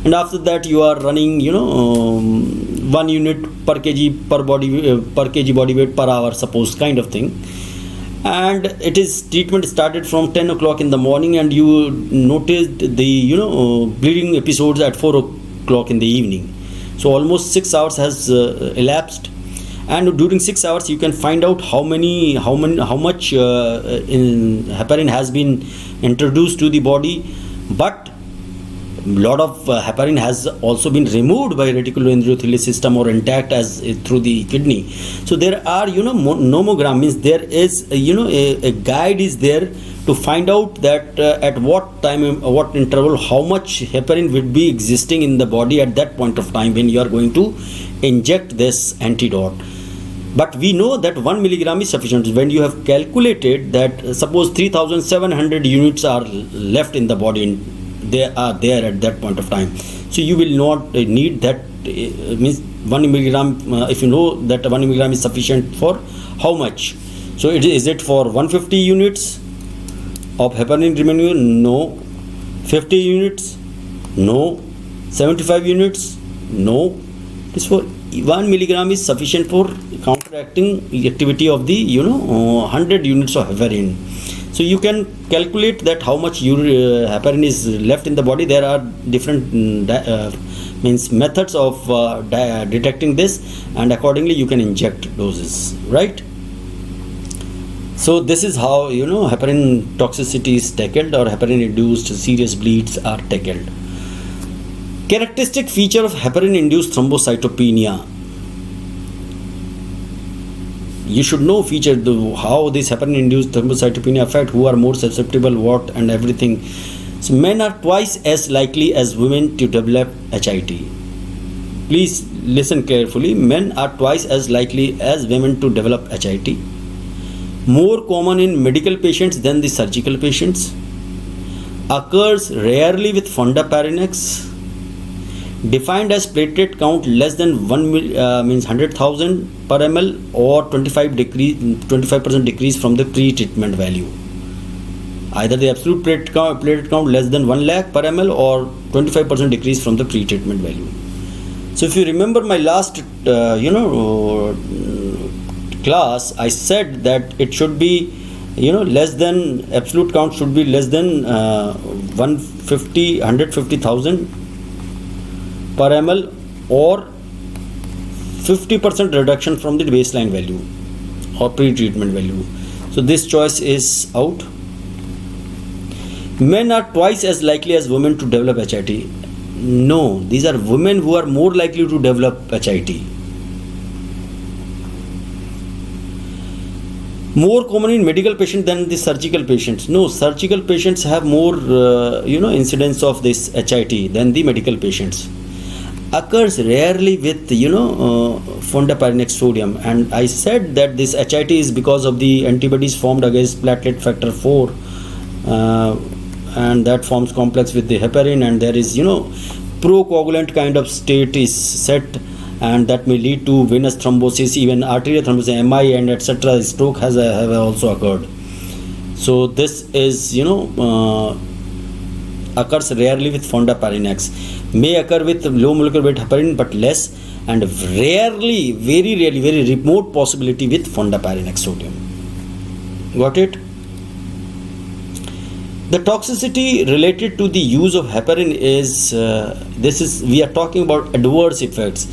and after that you are running, 1 unit per kg body weight per hour, suppose, kind of thing. And it is treatment started from 10 o'clock in the morning, and you noticed the bleeding episodes at 4 o'clock in the evening. So almost 6 hours has elapsed, and during 6 hours you can find out how much in heparin has been introduced to the body. But lot of heparin has also been removed by reticuloendothelial system or intact as through the kidney. So there are nomogram, means there is a guide is there to find out that at what time, what interval, how much heparin will be existing in the body at that point of time when you are going to inject this antidote. But we know that 1 milligram is sufficient. When you have calculated that, suppose 3700 units are left in the body and they are there at that point of time, so you will not need that, means 1 milligram, if you know that 1 milligram is sufficient for how much. So is it for 150 units of heparin remaining? No. 50 units? No. 75 units? No. This for 1 milligram is sufficient for counteracting the activity of the 100 units of heparin. So you can calculate that how much heparin is left in the body. There are different methods of detecting this, and accordingly you can inject doses, right? So this is how heparin toxicity is tackled, or heparin induced serious bleeds are tackled. Characteristic feature of heparin induced thrombocytopenia. You should know how this heparin induced thrombocytopenia affect, who are more susceptible, what and everything. So men are twice as likely as women to develop HIT. Please listen carefully. Men are twice as likely as women to develop HIT. More common in medical patients than the surgical patients. Occurs rarely with fondaparinux. Defined as platelet count less than 100,000 per ml, or 25% decrease from the pre-treatment value. Either the absolute platelet count less than 1 lakh per ml, or 25% decrease from the pre-treatment value. So if you remember my last class, I said that it should be less than, absolute count should be less than 150,000 per ml, or 50% reduction from the baseline value or pre-treatment value. So this choice is out. Men are twice as likely as women to develop HIT. No, these are women who are more likely to develop HIT. More common in medical patients than the surgical patients. No, surgical patients have more incidence of this HIT than the medical patients. Occurs rarely with fondaparinux sodium, and I said that this HIT is because of the antibodies formed against platelet factor 4, and that forms complex with the heparin, and there is procoagulant kind of state is set, and that may lead to venous thrombosis, even arterial thrombosis, MI, and etc. Stroke have also occurred. So this is occurs rarely with fondaparinux. May occur with low molecular weight heparin, but less, and rarely, very rarely, very remote possibility with fondaparinux sodium. Got it? The toxicity related to the use of heparin is we are talking about adverse effects.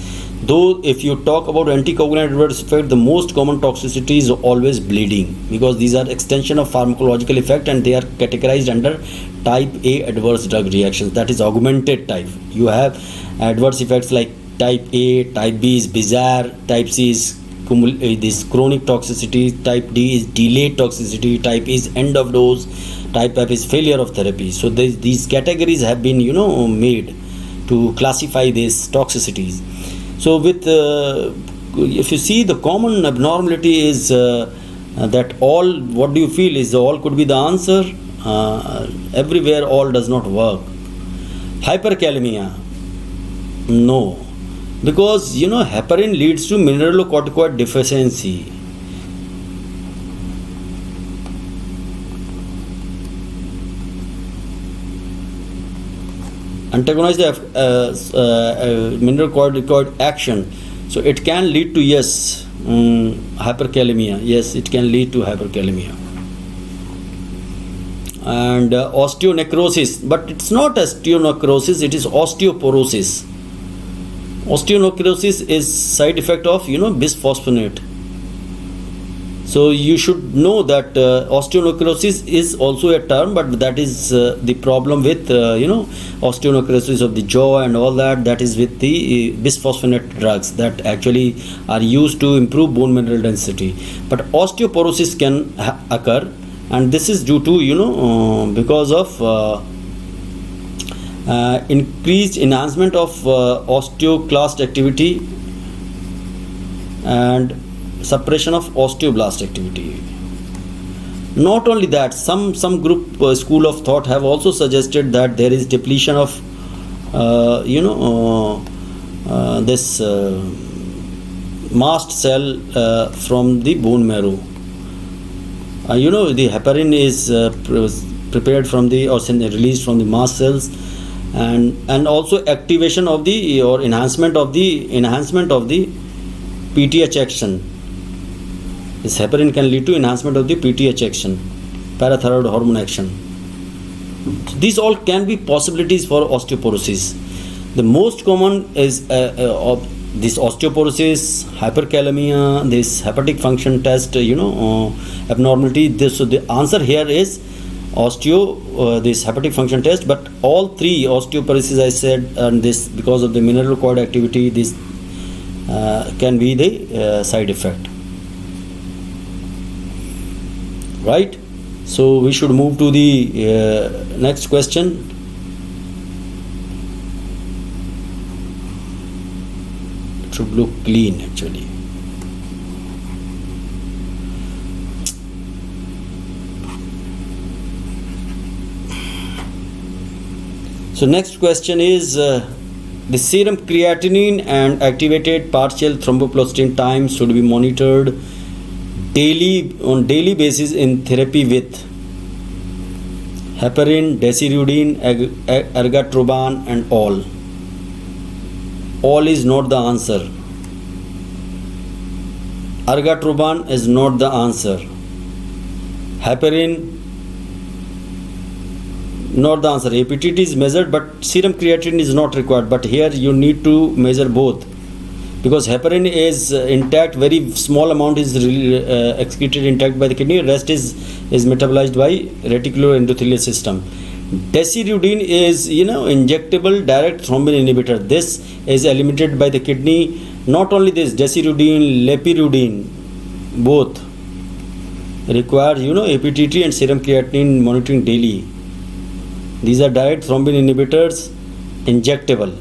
Though if you talk about anticoagulant adverse effect, the most common toxicity is always bleeding, because these are extension of pharmacological effect, and they are categorized under type A adverse drug reactions, that is augmented type. You have adverse effects like type A, type B is bizarre, type C is this chronic toxicity, type D is delayed toxicity, type E is end of dose, type F is failure of therapy. So these categories have been made to classify these toxicities. So with if you see, the common abnormality is that all, what do you feel is all could be the answer? Everywhere all does not work. Hyperkalemia, no, because heparin leads to mineralocorticoid deficiency. Antagonize the mineralocorticoid action, so it can lead to hyperkalemia. Yes, it can lead to hyperkalemia. And osteonecrosis, but it's not osteonecrosis, it is osteoporosis. Osteonecrosis is side effect of bisphosphonate. So you should know that osteonecrosis is also a term, but that is the problem with osteonecrosis of the jaw and all that. That is with the bisphosphonate drugs that actually are used to improve bone mineral density. But osteoporosis can occur, and this is due to because of increased enhancement of osteoclast activity and suppression of osteoblast activity. Not only that, some group school of thought have also suggested that there is depletion of this mast cell from the bone marrow. The heparin is prepared from the or released from the mast cells, and also activation of the or enhancement of the PTH action. This heparin can lead to enhancement of the PTH action, parathyroid hormone action. So these all can be possibilities for osteoporosis. The most common is this osteoporosis, hyperkalemia, this hepatic function test, abnormality. So the answer here is this hepatic function test. But all three, osteoporosis I said, and this because of the mineralocorticoid activity, this can be the side effect. Right? So we should move to the next question. It should look clean actually. So next question is the serum creatinine and activated partial thrombopoietin time should be monitored on daily basis in therapy with heparin, desirudin, ergotroban and all. All is not the answer. Ergotroban is not the answer. Heparin, not the answer. APTT is measured, but serum creatinine is not required. But here you need to measure both, because heparin is intact, very small amount is excreted intact by the kidney, rest is metabolized by reticular endothelial system. Desirudin is injectable direct thrombin inhibitor. This is eliminated by the kidney. Not only this, desirudin, lepirudin, both require APTT and serum creatinine monitoring daily. These are direct thrombin inhibitors, injectable.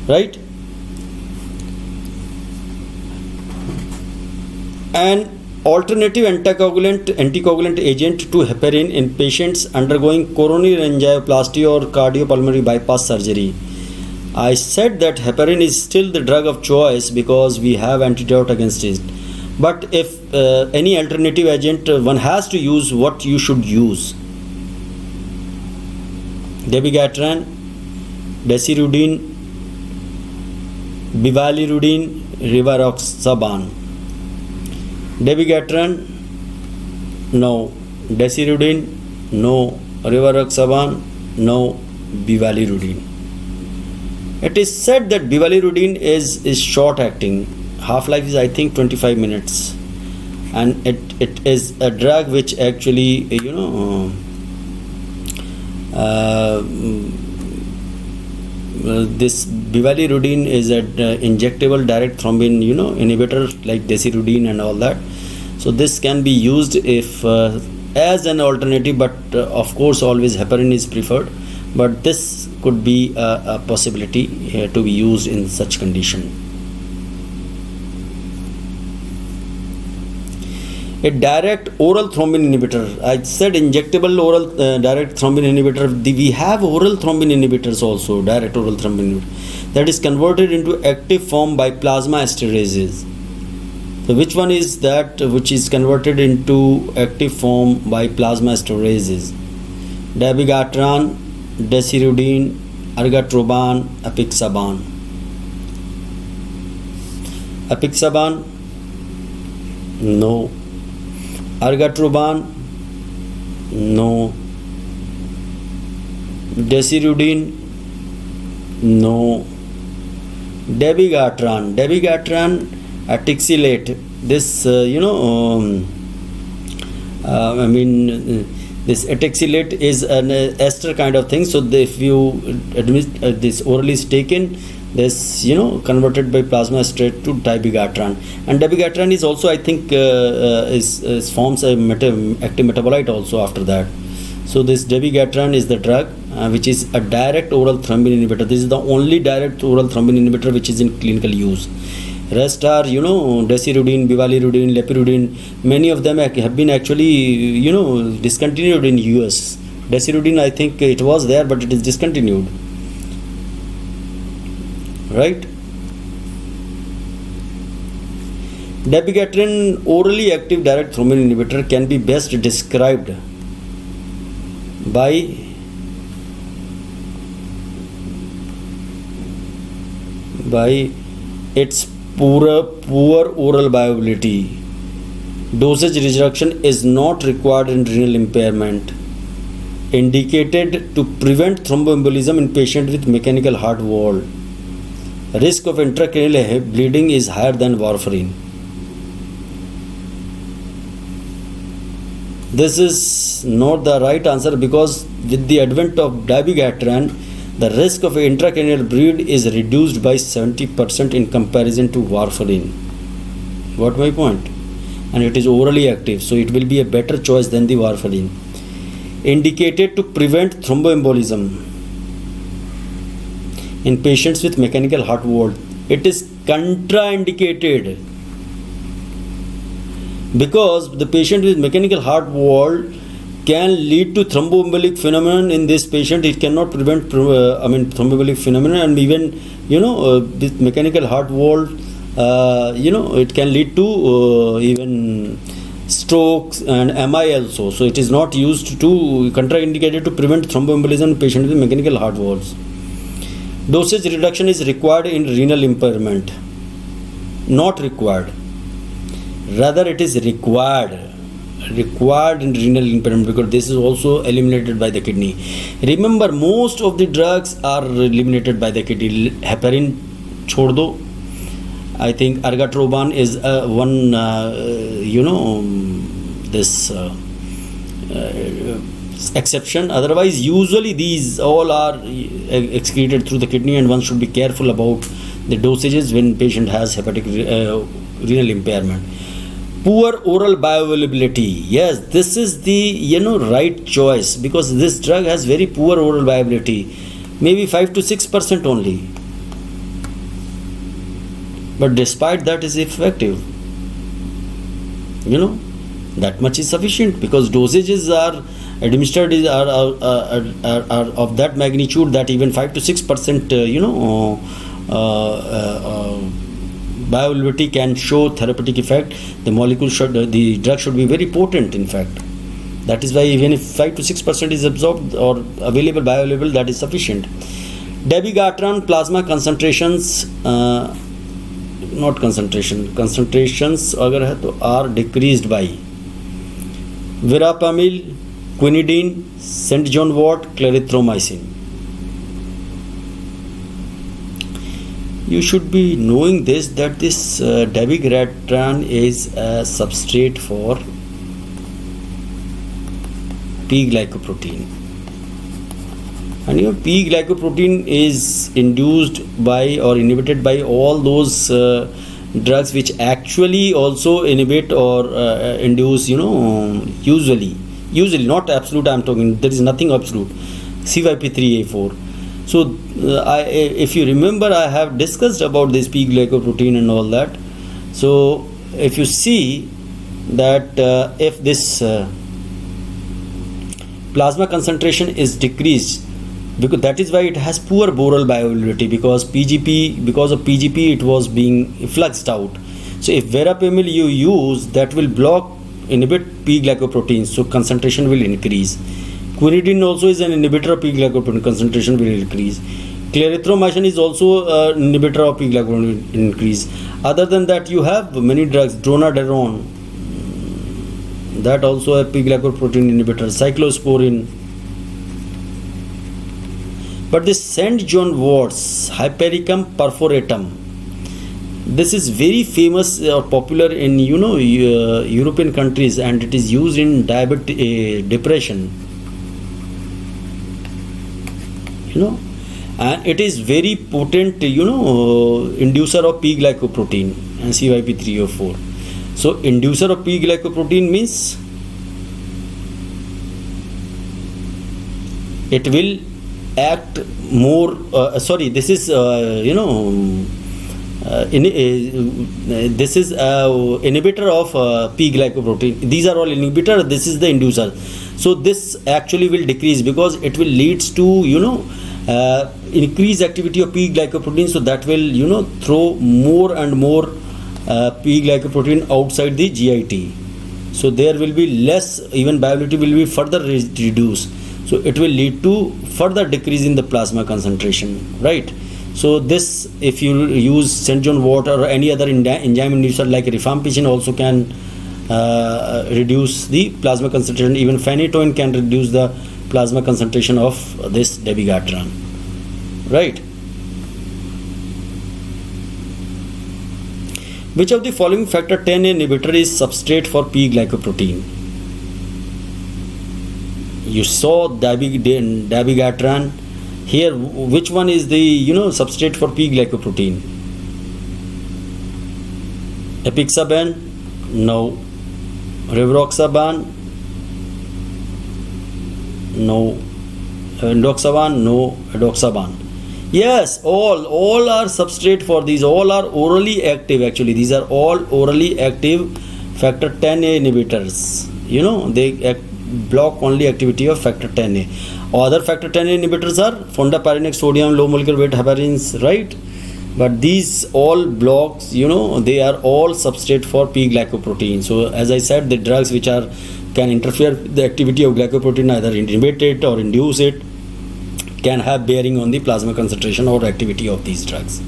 Right? An alternative anticoagulant agent to heparin in patients undergoing coronary angioplasty or cardiopulmonary bypass surgery. I said that heparin is still the drug of choice because we have antidote against it. But if any alternative agent one has to use, what you should use? Dabigatran, desirudin, bivalirudin, rivaroxaban. Dabigatran, no. Desirudin, no. Rivaroxaban, no. Bivalirudin. It is said that bivalirudin is short acting. Half-life is I think 25 minutes, and it is a drug which actually this bivalirudin is an injectable direct thrombin inhibitor like desirudin and all that. So this can be used if as an alternative, but of course always heparin is preferred, but this could be a possibility to be used in such condition. A direct oral thrombin inhibitor. I said injectable oral direct thrombin inhibitor. We have oral thrombin inhibitors also, direct oral thrombin inhibitor, that is converted into active form by plasma esterases. So which one is that which is converted into active form by plasma esterases? Dabigatran, desirudin, argatroban, apixaban. Apixaban? No. Argatroban? No. Desirudin? No. Dabigatran, atixilate. This this atixilate is an ester kind of thing. So if you admit this orally is taken, this converted by plasma esterate to dabigatran, and dabigatran is also, I think, is forms a active metabolite also after that. So this dabigatran is the drug which is a direct oral thrombin inhibitor. This is the only direct oral thrombin inhibitor which is in clinical use. Rest are desirudin, bivalirudin, lepirudin. Many of them have been actually discontinued in US. Desirudin, I think it was there, but it is discontinued. Right? Dabigatran, orally active direct thrombin inhibitor, can be best described by its poor oral bioavailability. Dosage reduction is not required in renal impairment. Indicated to prevent thromboembolism in patient with mechanical heart wall. Risk of intracranial bleeding is higher than warfarin. This is not the right answer, because with the advent of dabigatran, the risk of intracranial bleed is reduced by 70% in comparison to warfarin. Got my point? And it is orally active, so it will be a better choice than the warfarin. Indicated to prevent thromboembolism in patients with mechanical heart wall. It is contraindicated, because the patient with mechanical heart wall can lead to thromboembolic phenomenon in this patient. It cannot prevent thromboembolic phenomenon, and even with mechanical heart wall, it can lead to even strokes and MI also. So it is not used to contraindicated to prevent thromboembolism in patient with mechanical heart walls. Dosage reduction is required in renal impairment. Not required. Rather, it is required in renal impairment, because this is also eliminated by the kidney. Remember, most of the drugs are eliminated by the kidney. Heparin chhod do. I think argatroban is one this exception. Otherwise, usually these all are excreted through the kidney, and one should be careful about the dosages when patient has hepatic renal impairment. Poor oral bioavailability. Yes, this is the right choice, because this drug has very poor oral bioavailability, maybe 5 to 6% only. But despite that, is effective. That much is sufficient, because dosages are administered are of that magnitude that even 5 to 6% bioavailability can show therapeutic effect. The drug should be very potent, in fact. That is why even if 5 to 6% is absorbed or available bioavailable, that is sufficient. Dabigatran plasma concentrations, concentrations अगर है तो are decreased by verapamil, quinidine, St. John wort, clarithromycin. You should be knowing this, that this dabigatran is a substrate for P glycoprotein. And P glycoprotein is induced by or inhibited by all those drugs which actually also inhibit or induce, usually not absolute, I'm talking, there is nothing absolute, CYP3A4. So if you remember, I have discussed about this P glycoprotein and all that. So if you see that if this plasma concentration is decreased, because that is why it has poor Boral bioavailability, because of PGP it was being fluxed out. So if verapamil you use, that will inhibit P glycoprotein, so concentration will increase. Quinidine also is an inhibitor of P glycoprotein, concentration will increase. Clarithromycin is also an inhibitor of P glycoprotein increase. Other than that, you have many drugs, dronedarone, that also a P glycoprotein inhibitor, cyclosporin. But this St. John Wort's Hypericum perforatum, this is very famous or popular in European countries, and it is used in depression. And it is very potent, inducer of P glycoprotein and CYP3A4. So inducer of P glycoprotein means it will act more. This is this is inhibitor of P glycoprotein. These are all inhibitor. This is the inducer. So this actually will decrease, because it will leads to increased activity of P glycoprotein. So that will throw more and more P glycoprotein outside the GIT. So there will be less, even viability will be further reduced. So it will lead to further decrease in the plasma concentration, right? So this, if you use St. John Wort or any other enzyme inducer like rifampicin, also can reduce the plasma concentration. Even phenytoin can reduce the plasma concentration of this dabigatran, right? Which of the following factor 10 inhibitor is substrate for P glycoprotein? You saw dabigatran. Here, which one is the substrate for P glycoprotein? Apixaban? No. Rivaroxaban? No. Endoxaban? No. Edoxaban? Yes, all are substrate for these. All are orally active. Actually, these are all orally active factor 10A inhibitors. They block only activity of factor 10A. Other factor 10A inhibitors are fondaparinux, sodium, low molecular weight heparins, right? But these all blocks, they are all substrate for P glycoprotein. So as I said, the drugs which can interfere with the activity of glycoprotein, either inhibit it or induce it, can have bearing on the plasma concentration or activity of these drugs.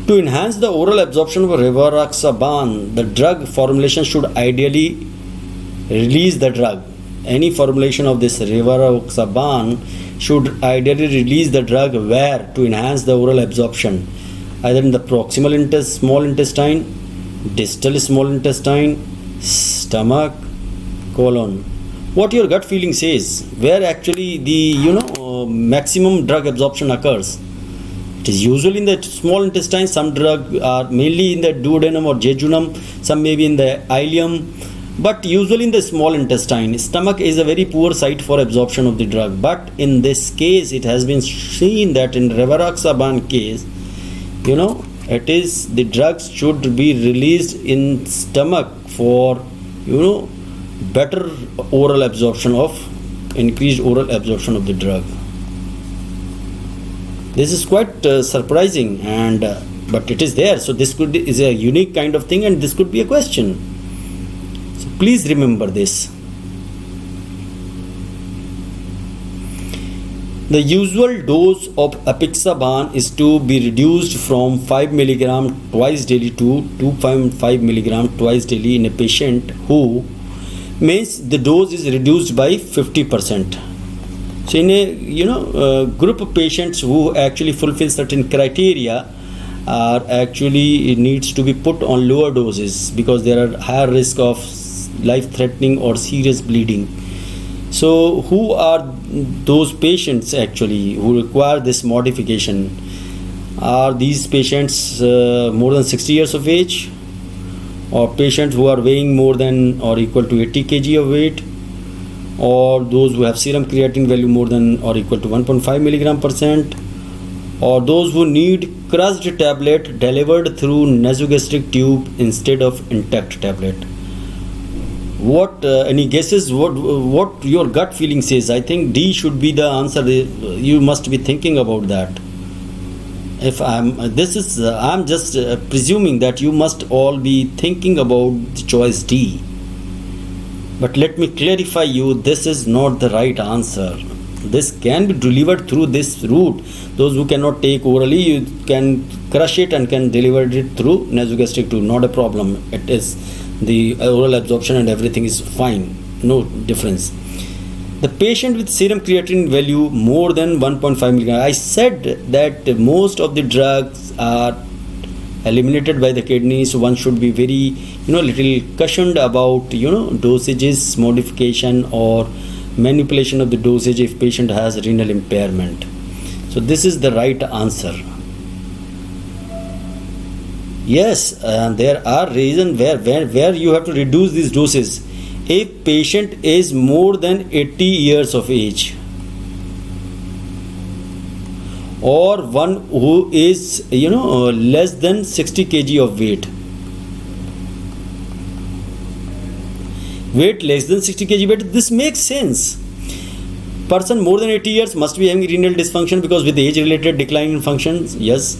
To enhance the oral absorption of rivaroxaban, the drug formulation should ideally release the drug. Any formulation of this rivaroxaban should ideally release the drug where to enhance the oral absorption? Either in the proximal small intestine, distal small intestine, stomach, colon. What your gut feeling says, where actually the maximum drug absorption occurs. It is usually in the small intestine. Some drug are mainly in the duodenum or jejunum, some may be in the ileum, but usually in the small intestine. Stomach is a very poor site for absorption of the drug, but in this case it has been seen that in rivaroxaban case, it is the drugs should be released in stomach for better oral absorption increased oral absorption of the drug. This is quite surprising, but it is there. So this is a unique kind of thing, and this could be a question. So please remember this. The usual dose of apixaban is to be reduced from 5 mg twice daily to 2.5 mg twice daily in a patient who means the dose is reduced by 50%. So in a group of patients who actually fulfill certain criteria are actually needs to be put on lower doses, because there are higher risk of life-threatening or serious bleeding. So who are those patients actually who require this modification? Are these patients more than 60 years of age, or patients who are weighing more than or equal to 80 kg of weight, or those who have serum creatine value more than or equal to 1.5 milligram percent, or those who need crushed tablet delivered through nasogastric tube instead of intact tablet? What any guesses? What your gut feeling says? I think D should be the answer. You must be thinking about that. If I'm just presuming that you must all be thinking about the choice D. But let me clarify you, this is not the right answer. This can be delivered through this route. Those who cannot take orally, you can crush it and can deliver it through nasogastric tube. Not a problem. It is the oral absorption and everything is fine. No difference. The patient with serum creatine value more than 1.5 milligram. I said that most of the drugs are eliminated by the kidney, so one should be very little cautioned about dosages modification or manipulation of the dosage if patient has renal impairment. So this is the right answer. Yes, there are reasons where you have to reduce these doses. If patient is more than 80 years of age, or one who is less than 60 kg of weight less than 60 kg weight, this makes sense. Person more than 80 years must be having renal dysfunction because with age related decline in functions. Yes,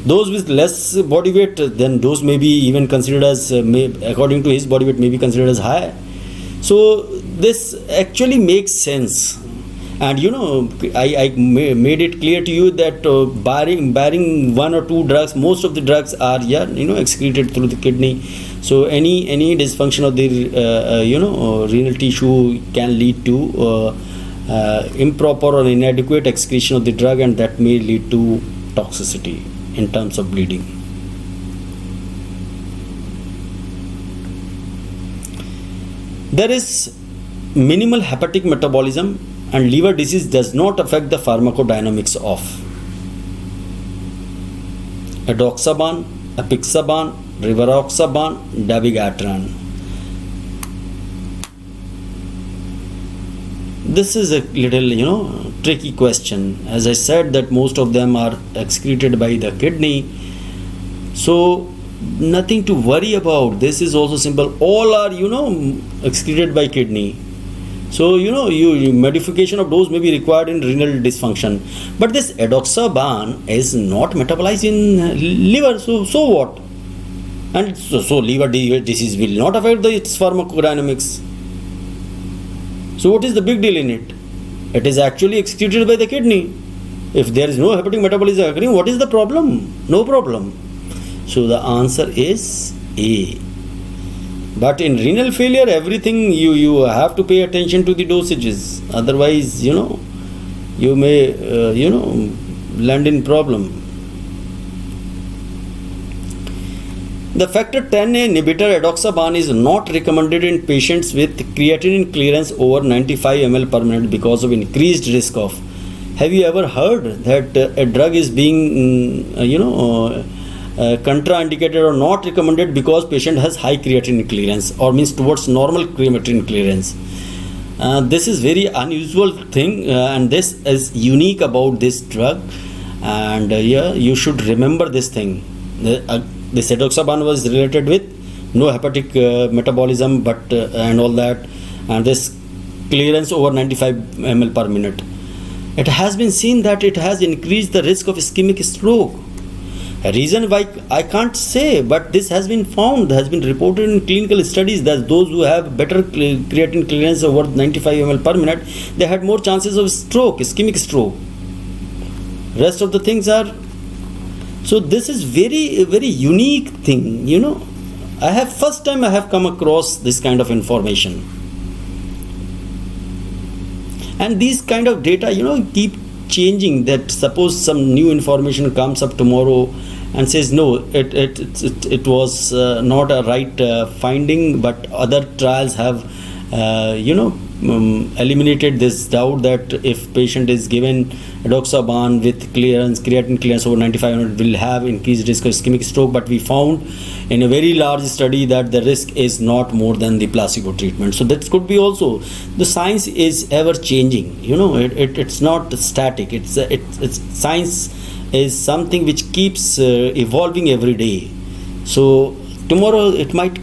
those with less body weight, then those may be even considered as according to his body weight may be considered as high. So this actually makes sense. And I made it clear to you that barring one or two drugs, most of the drugs are excreted through the kidney. So any dysfunction of the renal tissue can lead to improper or inadequate excretion of the drug, and that may lead to toxicity in terms of bleeding. There is minimal hepatic metabolism, and liver disease does not affect the pharmacodynamics of edoxaban, apixaban, rivaroxaban, dabigatran. This is a little tricky question. As I said that most of them are excreted by the kidney, so nothing to worry about. This is also simple. All are excreted by kidney. So modification of dose may be required in renal dysfunction. But this edoxaban is not metabolized in liver. So what? And so liver disease will not affect its pharmacodynamics. So what is the big deal in it? It is actually excreted by the kidney. If there is no hepatic metabolism occurring, what is the problem? No problem. So the answer is A. But in renal failure, everything you have to pay attention to the dosages. Otherwise, you may land in problem. The factor 10A inhibitor edoxaban is not recommended in patients with creatinine clearance over 95 ml per minute because of increased risk of. Have you ever heard that a drug is being contraindicated or not recommended because patient has high creatinine clearance, or means towards normal creatinine clearance? This is very unusual thing, and this is unique about this drug, and you should remember this thing. This edoxaban was related with no hepatic metabolism, but and all that, and this clearance over 95 ml per minute. It has been seen that it has increased the risk of ischemic stroke. A reason why I can't say, but this has been found, has been reported in clinical studies that those who have better creatinine clearance over 95 ml per minute, they had more chances of stroke, ischemic stroke. Rest of the things are. So this is very unique thing. First time I have come across this kind of information. And these kind of data, keep changing. That suppose some new information comes up tomorrow and says no, it was not a right finding, but other trials have eliminated this doubt that if patient is given edoxaban with creatinine clearance over 9500 will have increased risk of ischemic stroke, but we found in a very large study that the risk is not more than the placebo treatment. So that could be also, the science is ever changing, it's not static. It's science is something which keeps evolving every day. So tomorrow it might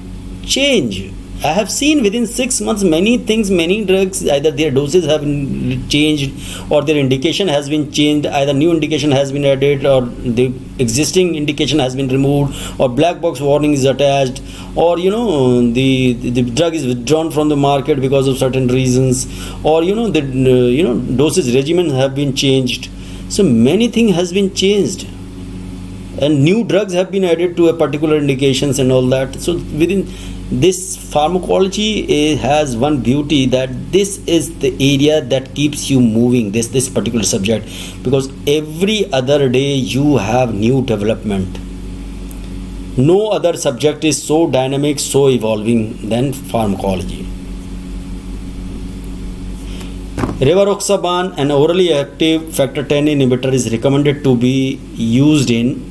change. I have seen within 6 months many things, many drugs, either their doses have been changed or their indication has been changed, either new indication has been added or the existing indication has been removed, or black box warning is attached, or the drug is withdrawn from the market because of certain reasons, or the dosage regimen have been changed. So many things has been changed, and new drugs have been added to a particular indications and all that. So within this pharmacology has one beauty, that this is the area that keeps you moving, this particular subject, because every other day you have new development. No other subject is so dynamic, so evolving than pharmacology. Rivaroxaban, an orally active factor 10 inhibitor, is recommended to be used in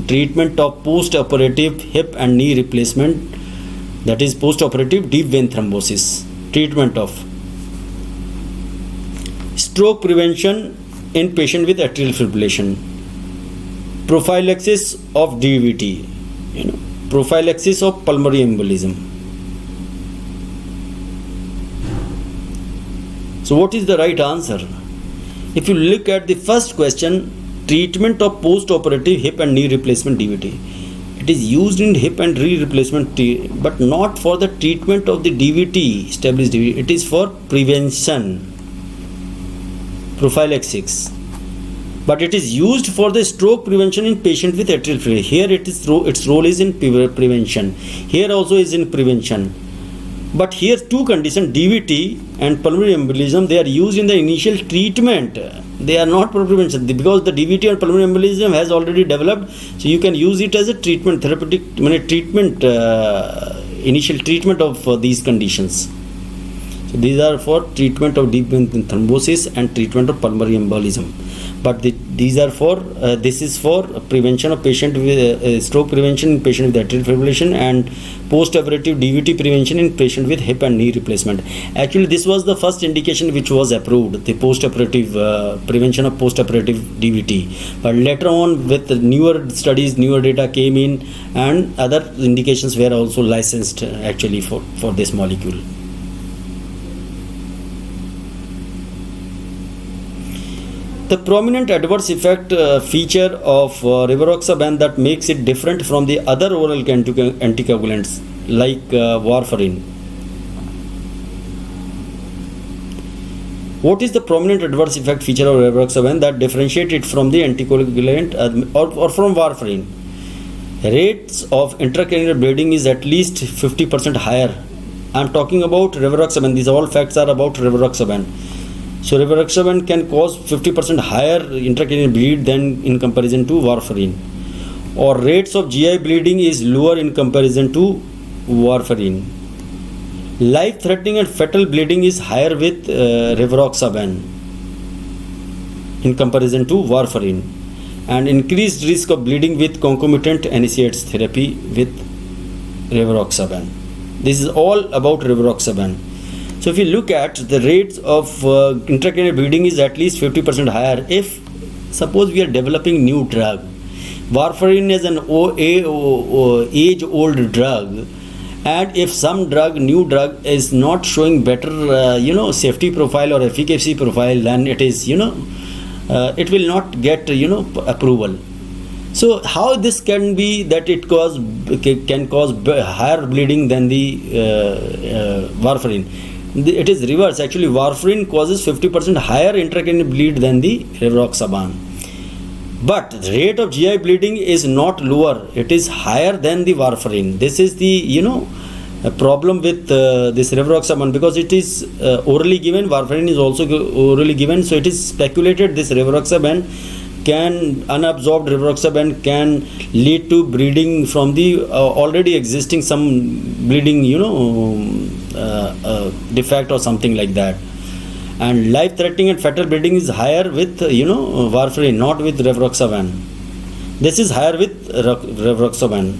treatment of post-operative hip and knee replacement, that is post-operative deep vein thrombosis, treatment of stroke prevention in patient with atrial fibrillation, prophylaxis of DVT, prophylaxis of pulmonary embolism. So what is the right answer? If you look at the first question, treatment of post-operative hip and knee replacement DVT, it is used in hip and knee replacement, but not for the treatment of the DVT, established DVT. It is for prevention, prophylaxis. But it is used for the stroke prevention in patient with atrial fibrillation. Here its role is in prevention. Here also is in prevention. But here two conditions, DVT and pulmonary embolism, they are used in the initial treatment. They are not for prevention, because the DVT and pulmonary embolism has already developed. So you can use it as a treatment, therapeutic treatment, initial treatment of these conditions. So these are for treatment of deep vein thrombosis and treatment of pulmonary embolism. But these are for this is for prevention of patient with stroke prevention in patient with atrial fibrillation, and post-operative DVT prevention in patient with hip and knee replacement. Actually, this was the first indication which was approved, the post-operative prevention of post-operative DVT. But later on, with newer studies, newer data came in, and other indications were also licensed actually for this molecule. The prominent adverse effect feature of rivaroxaban that makes it different from the other oral anticoagulants like warfarin. What is the prominent adverse effect feature of rivaroxaban that differentiates it from the anticoagulant or from warfarin? Rates of intracranial bleeding is at least 50% higher. I am talking about rivaroxaban. These all facts are about rivaroxaban. So rivaroxaban can cause 50% higher intracranial bleed than in comparison to warfarin. Or rates of GI bleeding is lower in comparison to warfarin. Life-threatening and fatal bleeding is higher with rivaroxaban in comparison to warfarin. And increased risk of bleeding with concomitant NSAIDs therapy with rivaroxaban. This is all about rivaroxaban. So if you look at the rates of intracranial bleeding is at least 50% higher. If suppose we are developing new drug, warfarin is an age-old drug, and if some new drug is not showing better safety profile or efficacy profile, then it is it will not get approval. So how this can be that it can cause higher bleeding than the warfarin? It is reverse. Actually, warfarin causes 50% higher intracranial bleed than the rivaroxaban. But the rate of GI bleeding is not lower. It is higher than the warfarin. This is the a problem with this rivaroxaban, because it is orally given. Warfarin is also orally given, so it is speculated this rivaroxaban can, unabsorbed rivaroxaban can lead to bleeding from the already existing some bleeding, defect or something like that. And life threatening and fatal bleeding is higher with warfarin, not with rivaroxaban. This is higher with rivaroxaban.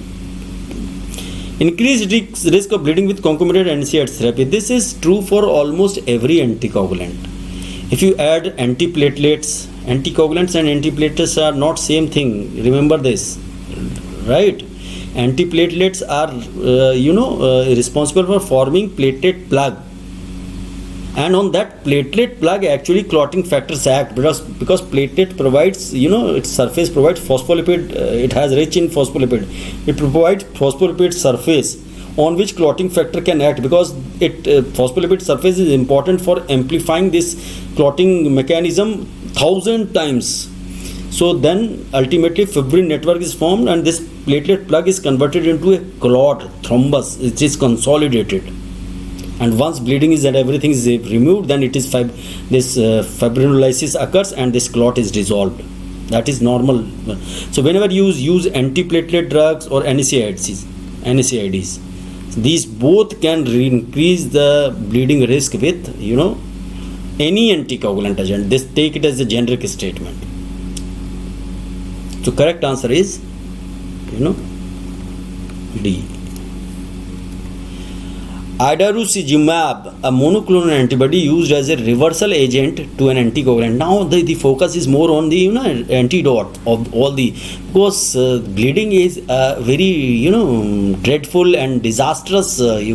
Increased risk of bleeding with concomitant NSAIDs therapy. This is true for almost every anticoagulant. If you add antiplatelets, anticoagulants and antiplatelets are not same thing. Remember this, right? Antiplatelets are responsible for forming platelet plug, and on that platelet plug actually clotting factors act, because platelet provides, its surface provides phospholipid, it has rich in phospholipid, it provides phospholipid surface on which clotting factor can act, because phospholipid surface is important for amplifying this clotting mechanism 1,000 times. So then ultimately fibrin network is formed, and this platelet plug is converted into a clot, thrombus, it is consolidated. And once bleeding is and everything is removed, then it is fibrinolysis occurs and this clot is dissolved. That is normal. So whenever you use antiplatelet drugs or NSAIDs, these both can increase the bleeding risk with any anticoagulant agent. This, take it as a generic statement. So correct answer is D. Idarucizumab, a monoclonal antibody used as a reversal agent to an anticoagulant. Now the focus is more on the antidote of all the, because bleeding is a very dreadful and disastrous or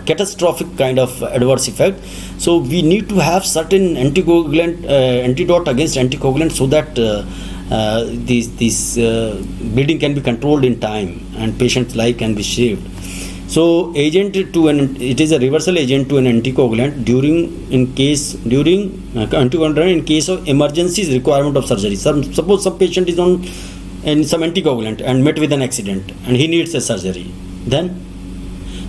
catastrophic kind of adverse effect. So we need to have certain antidote against anticoagulant, so that this bleeding can be controlled in time and patient's life can be saved. So it is a reversal agent to an anticoagulant in case of emergencies requirement of surgery. Suppose some patient is on some anticoagulant and met with an accident and he needs a surgery. Then,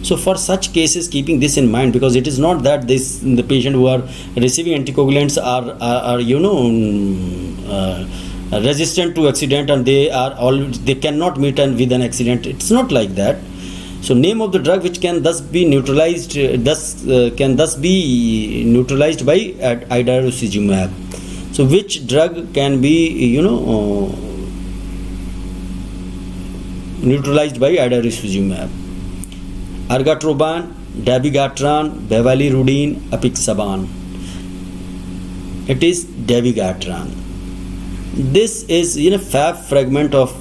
so for such cases, keeping this in mind, because it is not that the patient who are receiving anticoagulants are resistant to accident and they cannot meet with an accident. It's not like that. So name of the drug which can thus be neutralized by idarucizumab. So which drug can be neutralized by idarucizumab? Argatroban, dabigatran, bevalirudin, apixaban. It is dabigatran. This is Fab fragment of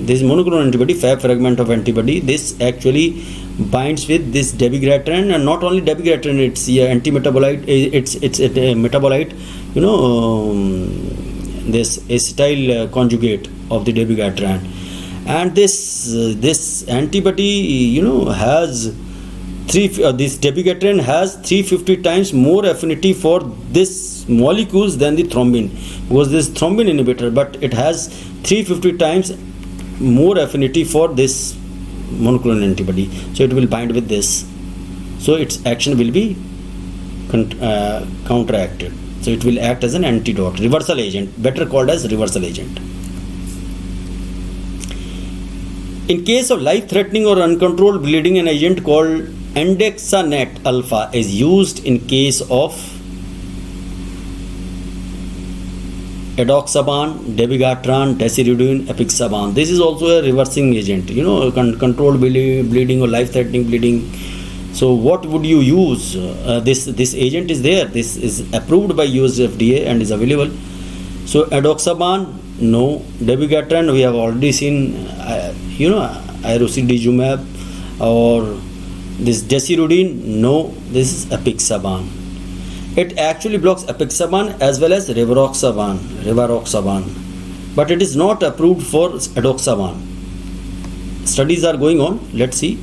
this monoclonal antibody, Fab fragment of antibody. This actually binds with this dabigatran, and not only dabigatran, it's anti-metabolite. It's a metabolite, this acetyl conjugate of the dabigatran, and this antibody has this dabigatran has 350 times more affinity for this molecules than the thrombin, because this thrombin inhibitor, but it has 350 times more affinity for this monoclonal antibody, so it will bind with this, so its action will be counteracted, so it will act as an antidote, reversal agent, better called as reversal agent. In case of life-threatening or uncontrolled bleeding, an agent called andexanet alpha is used in case of edoxaban, dabigatran, dasidudin, apixaban. This is also a reversing agent, controlled bleeding or life-threatening bleeding. So what would you use? This agent is there. This is approved by US FDA and is available. So edoxaban, no. Dabigatran, we have already seen, idarucizumab, or this dasidudin, no. This is apixaban. It actually blocks apixaban as well as rivaroxaban, but it is not approved for edoxaban. Studies are going on. Let's see.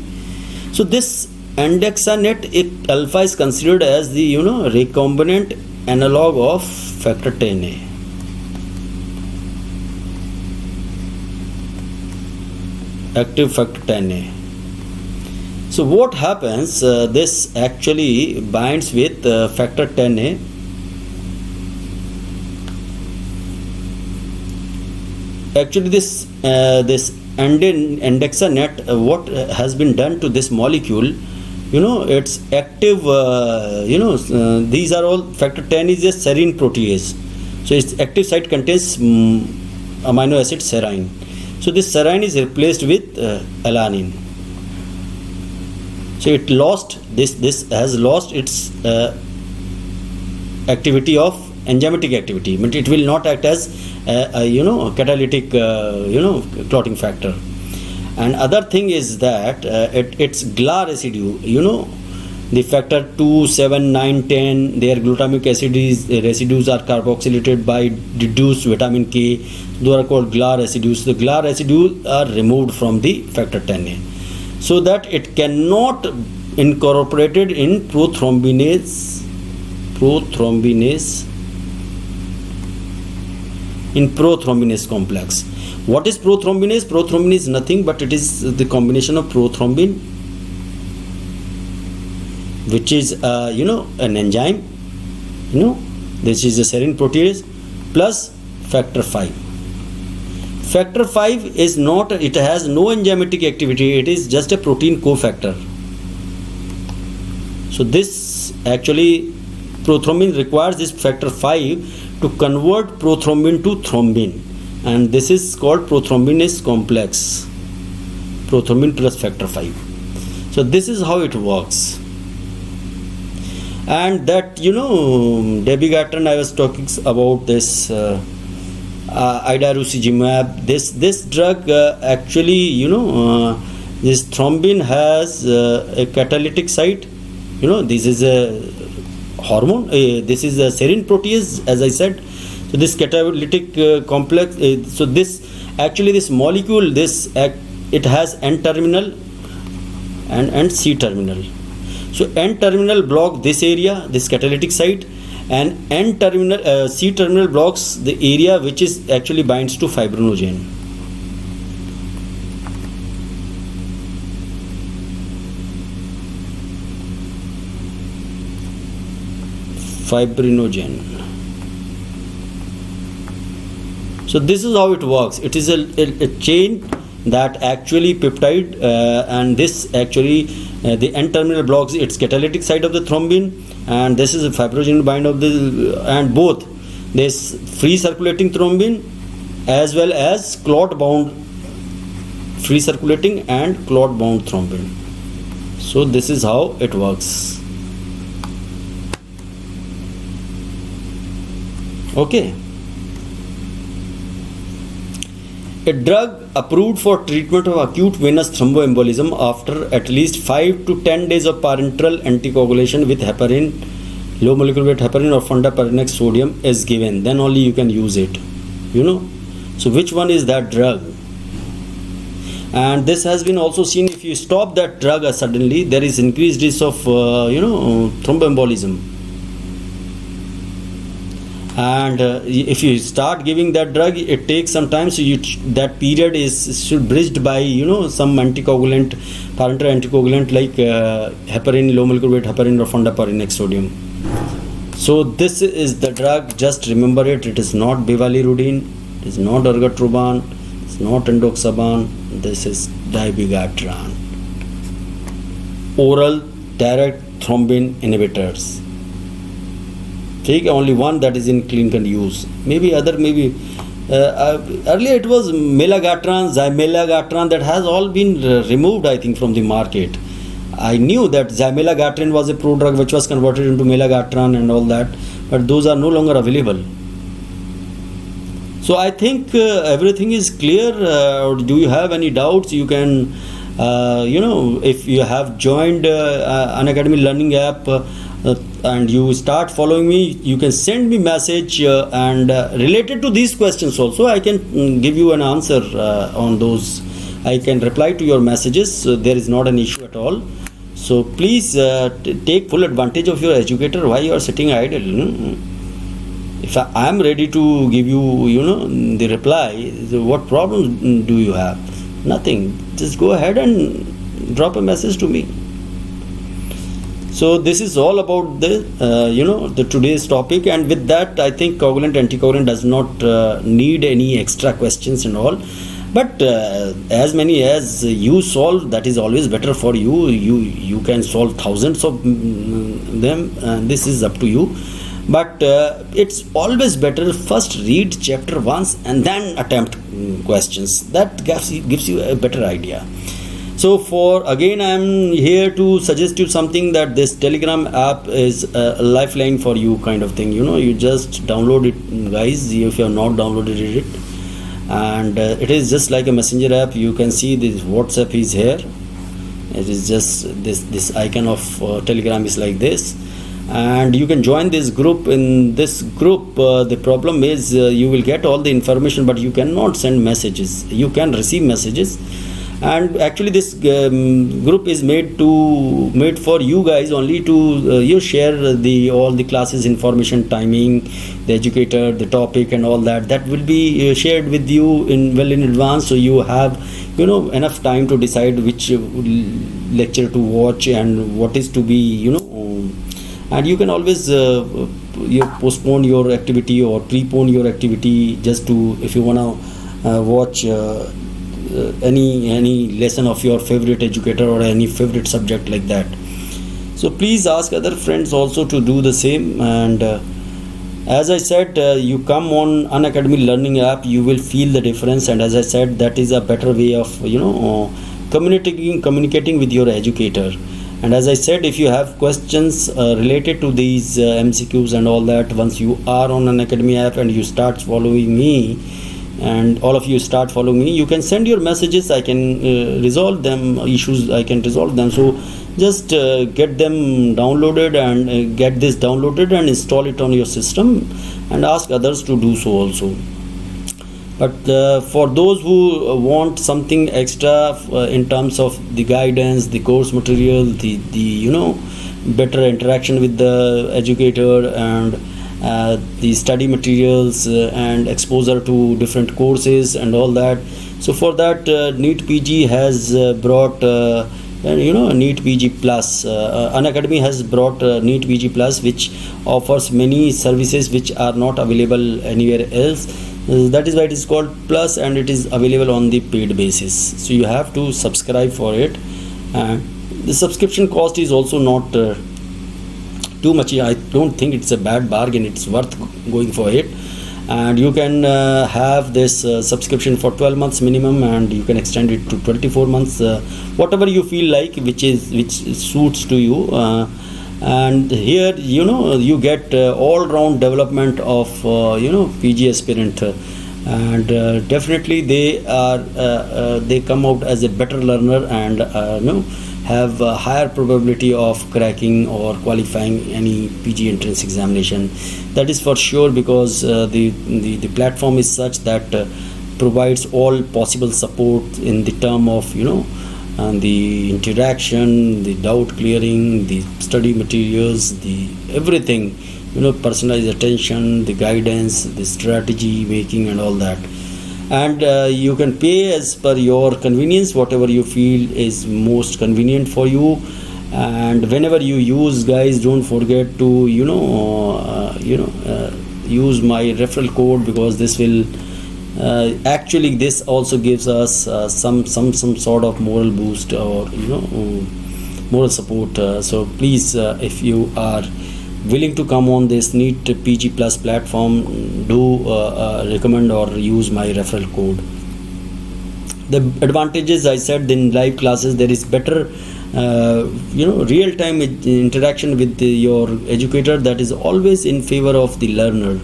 So this andexanet alpha is considered as the recombinant analog of factor 10A. Active factor 10A. So what happens, this actually binds with factor 10a. Actually this andexanet, what has been done to this molecule, it's active, these are all, factor 10 is a serine protease, so its active site contains amino acid serine. So this serine is replaced with alanine. So it lost this has lost its activity of enzymatic activity, but it will not act as catalytic clotting factor. And other thing is that its GLA residue, the factor 2, 7, 9, 10, their glutamic acid residues are carboxylated by reduced vitamin K. Those are called GLA residues. The GLA residues are removed from the factor 10A, so that it cannot incorporated in prothrombinase complex. What is prothrombinase? Prothrombin is nothing but it is the combination of prothrombin, which is an enzyme, this is a serine protease, plus factor 5. Factor 5 is not, it has no enzymatic activity, it is just a protein cofactor. So this actually, prothrombin requires this factor 5 to convert prothrombin to thrombin, and this is called prothrombinase complex, prothrombin plus factor 5. So this is how it works. And that dabigatran, I was talking about this idarosizumab, this drug actually this thrombin has a catalytic site. This is a hormone, this is a serine protease, as I said. So this catalytic complex, so this molecule, it has N terminal and C terminal. So N terminal block this area, this catalytic site, and N terminal C terminal blocks the area which is actually binds to fibrinogen. So this is how it works. It is a chain that actually peptide, and this actually the N terminal blocks its catalytic site of the thrombin, and this is a fibrinogen bind of the, and both this free circulating thrombin as well as clot bound, free circulating and clot bound thrombin. So this is how it works. Okay. A drug approved for treatment of acute venous thromboembolism after at least 5 to 10 days of parenteral anticoagulation with heparin, low molecular weight heparin or fondaparinux sodium is given. Then only you can use it. So which one is that drug? And this has been also seen, if you stop that drug suddenly, there is increased risk of thromboembolism. And if you start giving that drug, it takes some time, so that period should bridged by some anticoagulant, parenteral anticoagulant like heparin, low molecular weight heparin or fondaparinux sodium. So this is the drug. Just remember it. It is not bivalirudin, it is not ergotroban, it's not endoxaban. This is dabigatran, oral direct thrombin inhibitors. Take only one that is in clinical use. Maybe earlier it was melagatran, zymellagatran, that has all been removed, I think, from the market. I knew that zymellagatran was a prodrug which was converted into melagatran and all that, but those are no longer available. So I think everything is clear. Or do you have any doubts? You can, if you have joined Unacademy Learning app, and you start following me, you can send me message and related to these questions also, I can give you an answer on those. I can reply to your messages. There is not an issue at all. So please take full advantage of your educator. Why you are sitting idle? If I am ready to give you, the reply, what problem do you have? Nothing. Just go ahead and drop a message to me. So this is all about the the today's topic, and with that I think coagulant anticoagulant does not need any extra questions and all, but as many as you solve, that is always better for you. You can solve thousands of them, and this is up to you, but it's always better first read chapter once and then attempt questions. That gives you a better idea. So for again I am here to suggest you something, that this Telegram app is a lifeline for you kind of thing. You just download it, guys, if you have not downloaded it, and it is just like a messenger app. You can see this WhatsApp is here. It is just this icon of Telegram is like this, and you can join this group. In this group the problem is you will get all the information, but you cannot send messages. You can receive messages, and actually this group is made for you guys only to you share all the classes information, timing, the educator, the topic, and all that will be shared with you in advance, so you have enough time to decide which lecture to watch and what is to be and you can always postpone your activity or prepone your activity, just to, if you want to watch any lesson of your favorite educator or any favorite subject like that. So please ask other friends also to do the same. And as I said, you come on Unacademy Learning app, you will feel the difference. And as I said, that is a better way of communicating with your educator. And as I said, if you have questions related to these MCQs and all that, once you are on Unacademy app and you start following me, and all of you start following me, you can send your messages. I can resolve them issues. I can resolve them. So just get them downloaded and get this downloaded and install it on your system, and ask others to do so also. But for those who want something extra in terms of the guidance, the course material, the better interaction with the educator, and the study materials and exposure to different courses and all that. So for that, NEET PG has brought NEET PG Plus. Unacademy has brought NEET PG Plus, which offers many services which are not available anywhere else. That is why it is called Plus, and it is available on the paid basis. So you have to subscribe for it, and the subscription cost is also not too much. I don't think it's a bad bargain. It's worth going for it. And you can have this subscription for 12 months minimum, and you can extend it to 24 months, whatever you feel like, which suits to you. And here you get all-round development of PG aspirant, and definitely they come out as a better learner, and have a higher probability of cracking or qualifying any PG entrance examination. That is for sure, because the platform is such that provides all possible support in the term of and the interaction, the doubt clearing, the study materials, the everything, personalized attention, the guidance, the strategy making, and all that. And you can pay as per your convenience, whatever you feel is most convenient for you. And whenever you use, guys, don't forget to use my referral code, because this will actually this also gives us some sort of moral boost, or moral support. So please, if you are willing to come on this NEET PG Plus platform, do recommend or use my referral code. The advantages, I said, in live classes, there is better real-time interaction with your educator. That is always in favor of the learner.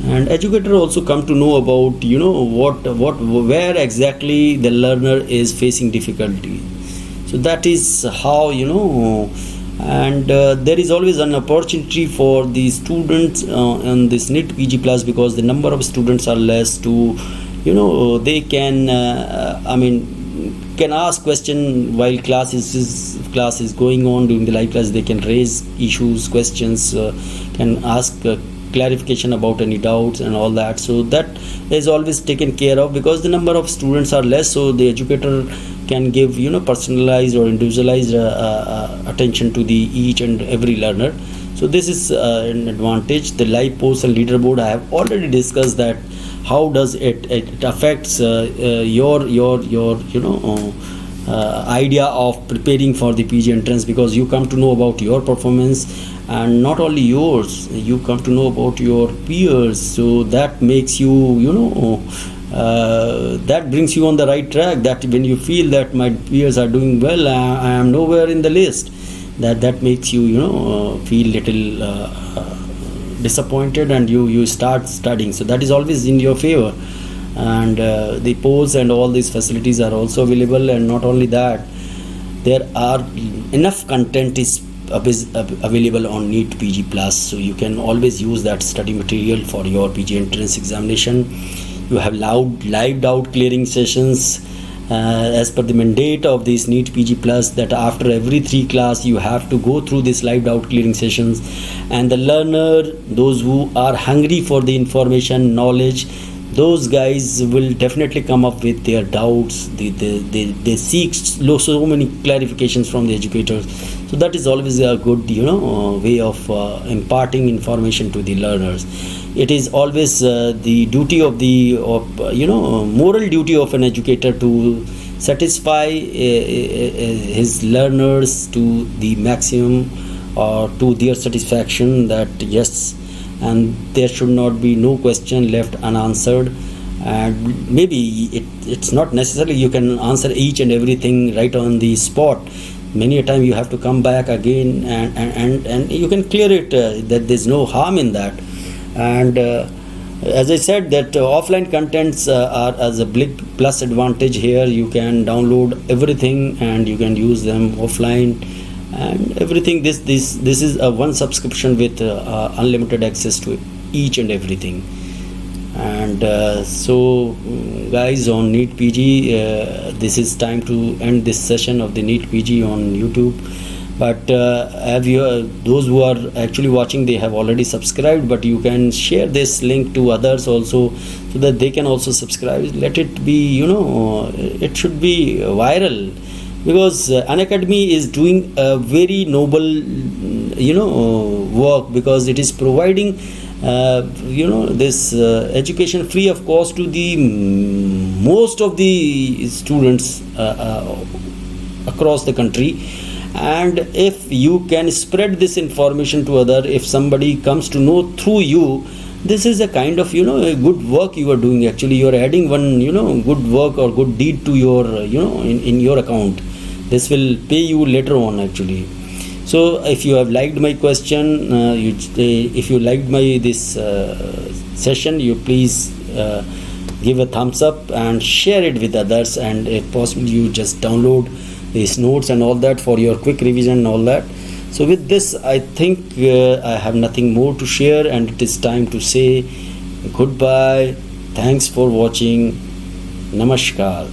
And educator also come to know about where exactly the learner is facing difficulty. So that is how and there is always an opportunity for the students on this NEET PG Plus, because the number of students are less, to they can can ask question while class is going on. During the live class, they can raise issues, questions, can ask clarification about any doubts and all that. So that is always taken care of, because the number of students are less, so the educator can give personalized or individualized attention to the each and every learner. So this is an advantage. The live post and leaderboard, I have already discussed that how does it affects your idea of preparing for the PG entrance, because you come to know about your performance, and not only yours, you come to know about your peers. So that makes you that brings you on the right track, that when you feel that my peers are doing well, I am nowhere in the list, that makes you feel little disappointed, and you start studying. So that is always in your favor. And the polls and all these facilities are also available. And not only that, there are enough content is available on NEET PG Plus, so you can always use that study material for your PG entrance examination. You have live doubt clearing sessions as per the mandate of this NEET PG Plus, that after every 3 class you have to go through this live doubt clearing sessions. And the learner, those who are hungry for the information, knowledge, those guys will definitely come up with their doubts. They seek so many clarifications from the educators. So that is always a good way of imparting information to the learners. It is always the duty of moral duty of an educator to satisfy his learners to the maximum, or to their satisfaction, that yes, and there should not be no question left unanswered. And maybe it's not necessarily you can answer each and everything right on the spot. Many a time you have to come back again, and you can clear it, that there's no harm in that. And as I said, that offline contents are as a big plus advantage here. You can download everything and you can use them offline and everything. This is a one subscription with unlimited access to each and everything. And so guys, on NEET PG, this is time to end this session of the NEET PG on YouTube. But those who are actually watching, they have already subscribed, but you can share this link to others also, so that they can also subscribe. Let it be, it should be viral, because Unacademy is doing a very noble work, because it is providing this education free of cost to the most of the students across the country. And if you can spread this information to other, if somebody comes to know through you, this is a kind of a good work you are doing. Actually, you are adding one good work or good deed to your in your account. This will pay you later on actually. So if you have liked my question, if you liked my this session, you please give a thumbs up and share it with others, and if possible you just download these notes and all that for your quick revision and all that. So with this, I think I have nothing more to share, and it is time to say goodbye. Thanks for watching. Namaskar.